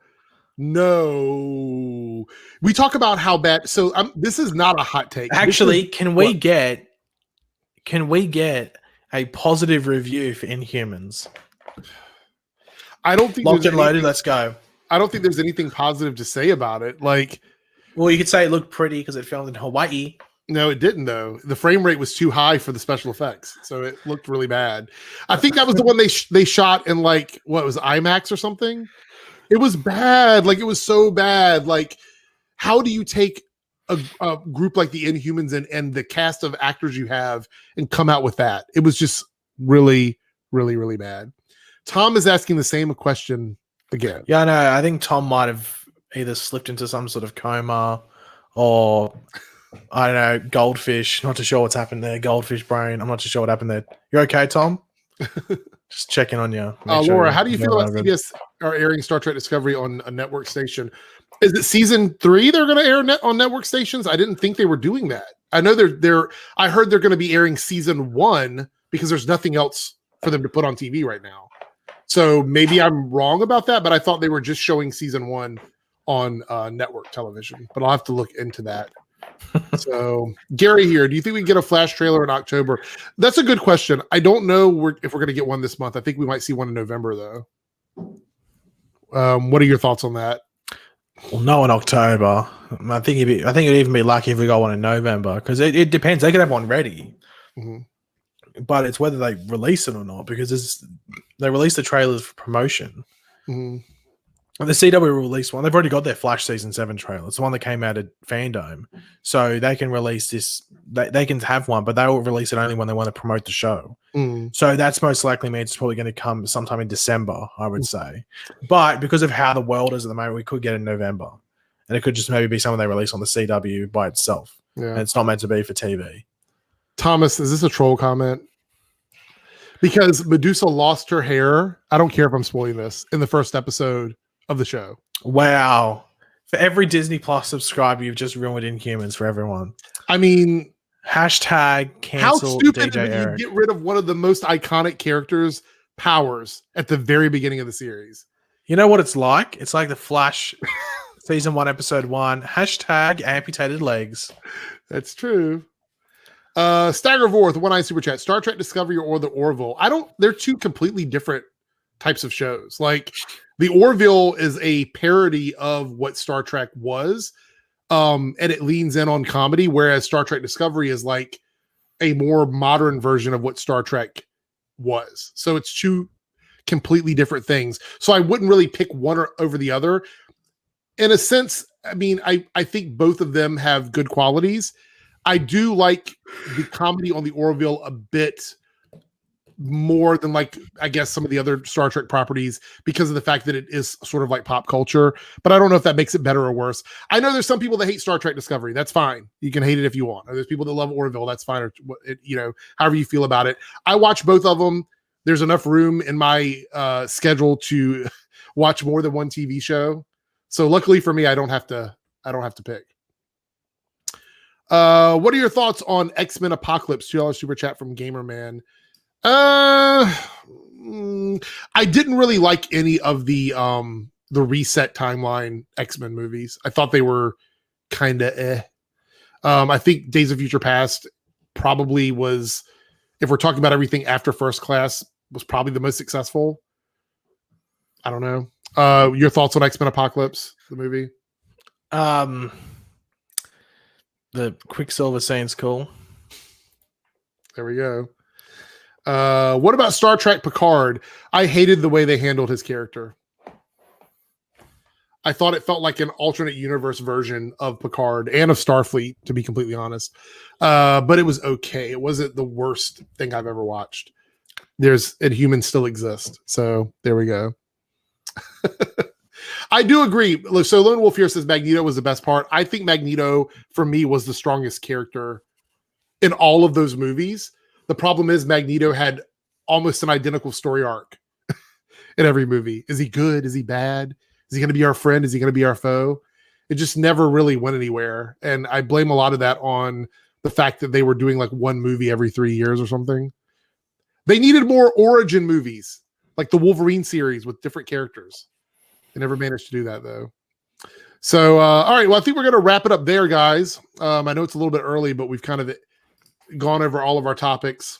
We talk about how bad. So this is not a hot take. Actually, can we get a positive review for Inhumans? I don't think locked and loaded. Let's go. I don't think there's anything positive to say about it. Like, well, you could say it looked pretty because it filmed in Hawaii. No, it didn't though. The frame rate was too high for the special effects, so it looked really bad. I think that was the one they shot in like what was IMAX or something. It was bad. Like it was so bad. Like, how do you take a group like the Inhumans and the cast of actors you have and come out with that? It was just really, really, really bad. Tom is asking the same question again. Yeah, no, I think Tom might have either slipped into some sort of coma or I don't know, goldfish. Not too sure what's happened there. Goldfish brain. I'm not too sure what happened there. You're okay, Tom? Just checking on you. Laura, how do you feel about CBS are airing Star Trek Discovery on a network station? Is it season 3 they're going to air on network stations? I didn't think they were doing that. I know I heard they're going to be airing season 1 because there's nothing else for them to put on TV right now. So maybe I'm wrong about that, but I thought they were just showing season 1 on network television. But I'll have to look into that. So Gary here, do you think we can get a Flash trailer in October? That's a good question. I don't know if we're going to get one this month. I think we might see one in November though. What are your thoughts on that? Well, no, in October. I think it'd even be lucky if we got one in November because it depends. They could have one ready, but it's whether they release it or not because they release the trailers for promotion. And the CW released one. They've already got their Flash Season 7 trailer. It's the one that came out at Fandom. So they can release this. They can have one, but they will release it only when they want to promote the show. So that's most likely means it's probably going to come sometime in December, I would say. But because of how the world is at the moment, we could get it in November. And it could just maybe be something they release on the CW by itself. Yeah. And it's not meant to be for TV. Thomas, is this a troll comment? Because Medusa lost her hair. I don't care if I'm spoiling this in the first episode of the show. Wow. For every Disney Plus subscriber, you've just ruined Inhumans for everyone. I mean, hashtag cancel. How stupid did you get rid of one of the most iconic characters' powers at the very beginning of the series? You know what it's like? It's like the Flash season 1, episode 1. Hashtag amputated legs. That's true. Staggervorth, one-eye super chat. Star Trek Discovery or the Orville? They're two completely different types of shows. Like the Orville is a parody of what Star Trek was, and it leans in on comedy, whereas Star Trek Discovery is like a more modern version of what Star Trek was. So it's two completely different things. So I wouldn't really pick one over the other. In a sense, I mean, I think both of them have good qualities. I do like the comedy on the Orville a bit more than like I guess some of the other Star Trek properties because of the fact that it is sort of like pop culture, but I don't know if that makes it better or worse. I know there's some people that hate Star Trek Discovery. That's fine. You can hate it if you want. Or there's people that love Orville. That's fine. Or however you feel about it. I watch both of them. There's enough room in my schedule to watch more than one TV show. So luckily for me, I don't have to pick. What are your thoughts on X-Men Apocalypse? $2 super chat from Gamerman. I didn't really like any of the reset timeline X-Men movies. I thought they were kind of I think Days of Future Past probably was, if we're talking about everything after First Class, was probably the most successful. I don't know. Your thoughts on X-Men Apocalypse, the movie? The Quicksilver scene's cool. There we go. What about Star Trek Picard? I hated the way they handled his character. I thought it felt like an alternate universe version of Picard and of Starfleet, to be completely honest. But it was okay. It wasn't the worst thing I've ever watched. And humans still exist. So there we go. I do agree. So Lone Wolf here says Magneto was the best part. I think Magneto, for me, was the strongest character in all of those movies. The problem is Magneto had almost an identical story arc in every movie. Is he good? Is he bad? Is he going to be our friend? Is he going to be our foe? It just never really went anywhere. And I blame a lot of that on the fact that they were doing like one movie every 3 years or something. They needed more origin movies, like the Wolverine series with different characters. They never managed to do that, though. So, all right. Well, I think we're going to wrap it up there, guys. I know it's a little bit early, but we've kind of gone over all of our topics.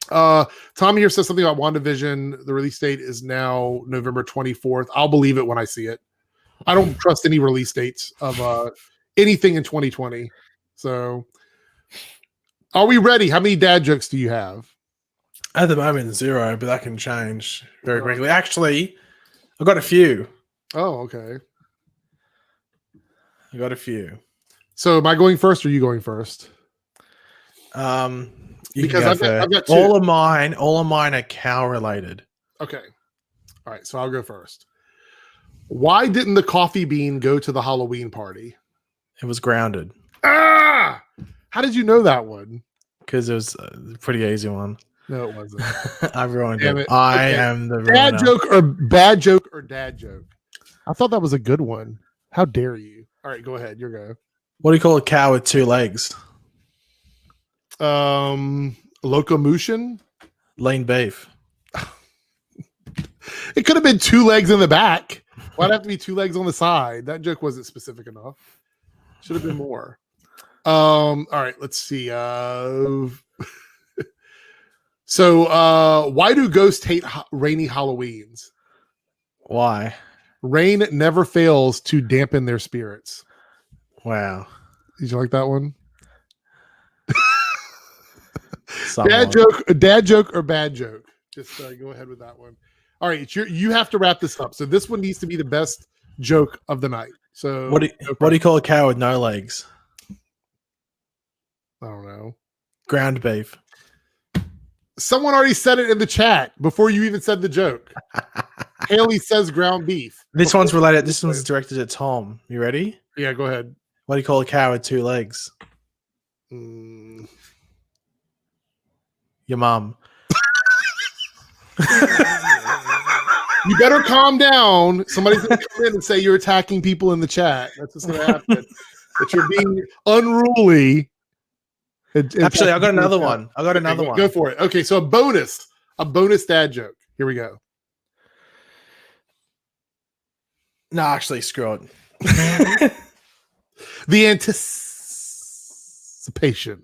Tommy here says something about WandaVision. The release date is now November 24th. I'll believe it when I see it. I don't trust any release dates of anything in 2020. So, are we ready? How many dad jokes do you have? At the moment, 0, but that can change very quickly. Actually, I've got a few. Oh, okay. I got a few. So am I going first or are you going first? Because I've got two. All of mine are cow related. Okay. All right. So I'll go first. Why didn't the coffee bean go to the Halloween party? It was grounded. Ah! How did you know that one? Because it was a pretty easy one. No, it wasn't. I ruined it. I am the bad ruiner. joke or bad joke or dad joke. I thought that was a good one. How dare you? All right, go ahead. Your go. What do you call a cow with 2 legs? Locomotion. Lean beef. It could have been 2 legs in the back. Why'd it have to be 2 legs on the side? That joke wasn't specific enough. Should have been more. All right, let's see. So, why do ghosts hate rainy Halloweens? Why? Rain never fails to dampen their spirits. Wow. Did you like that one? Somewhat. Dad joke or bad joke? Just go ahead with that one. All right, you have to wrap this up. So this one needs to be the best joke of the night. So what do you call a cow with no legs? I don't know. Ground beef. Someone already said it in the chat before you even said the joke. Haley says ground beef. This one's related. This one's directed at Tom. You ready? Yeah, go ahead. What do you call a cow with 2 legs? Mm. Your mom. You better calm down. Somebody's going to come in and say you're attacking people in the chat. That's what's going to happen. That you're being unruly. Actually, I got another one. Go for it. Okay, so a bonus dad joke. Here we go. No, actually, screw it. The anticipation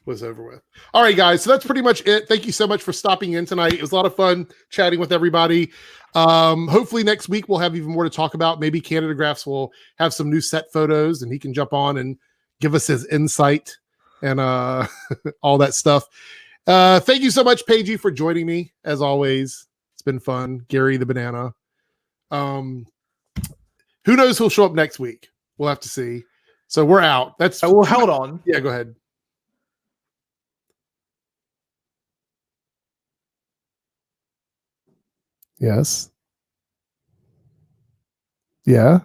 was over with. All right, guys. So that's pretty much it. Thank you so much for stopping in tonight. It was a lot of fun chatting with everybody. Hopefully next week we'll have even more to talk about. Maybe Canada Graphs will have some new set photos and he can jump on and give us his insight and all that stuff. Thank you so much, Paigey, for joining me. As always, it's been fun. Gary the banana. Who knows who'll show up next week? We'll have to see. So we're out. That's well, hold on. Yeah, go ahead. Yes. Yeah.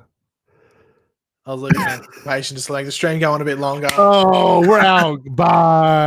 I was looking at anticipation, just like the stream going a bit longer. Oh, we're out. Bye.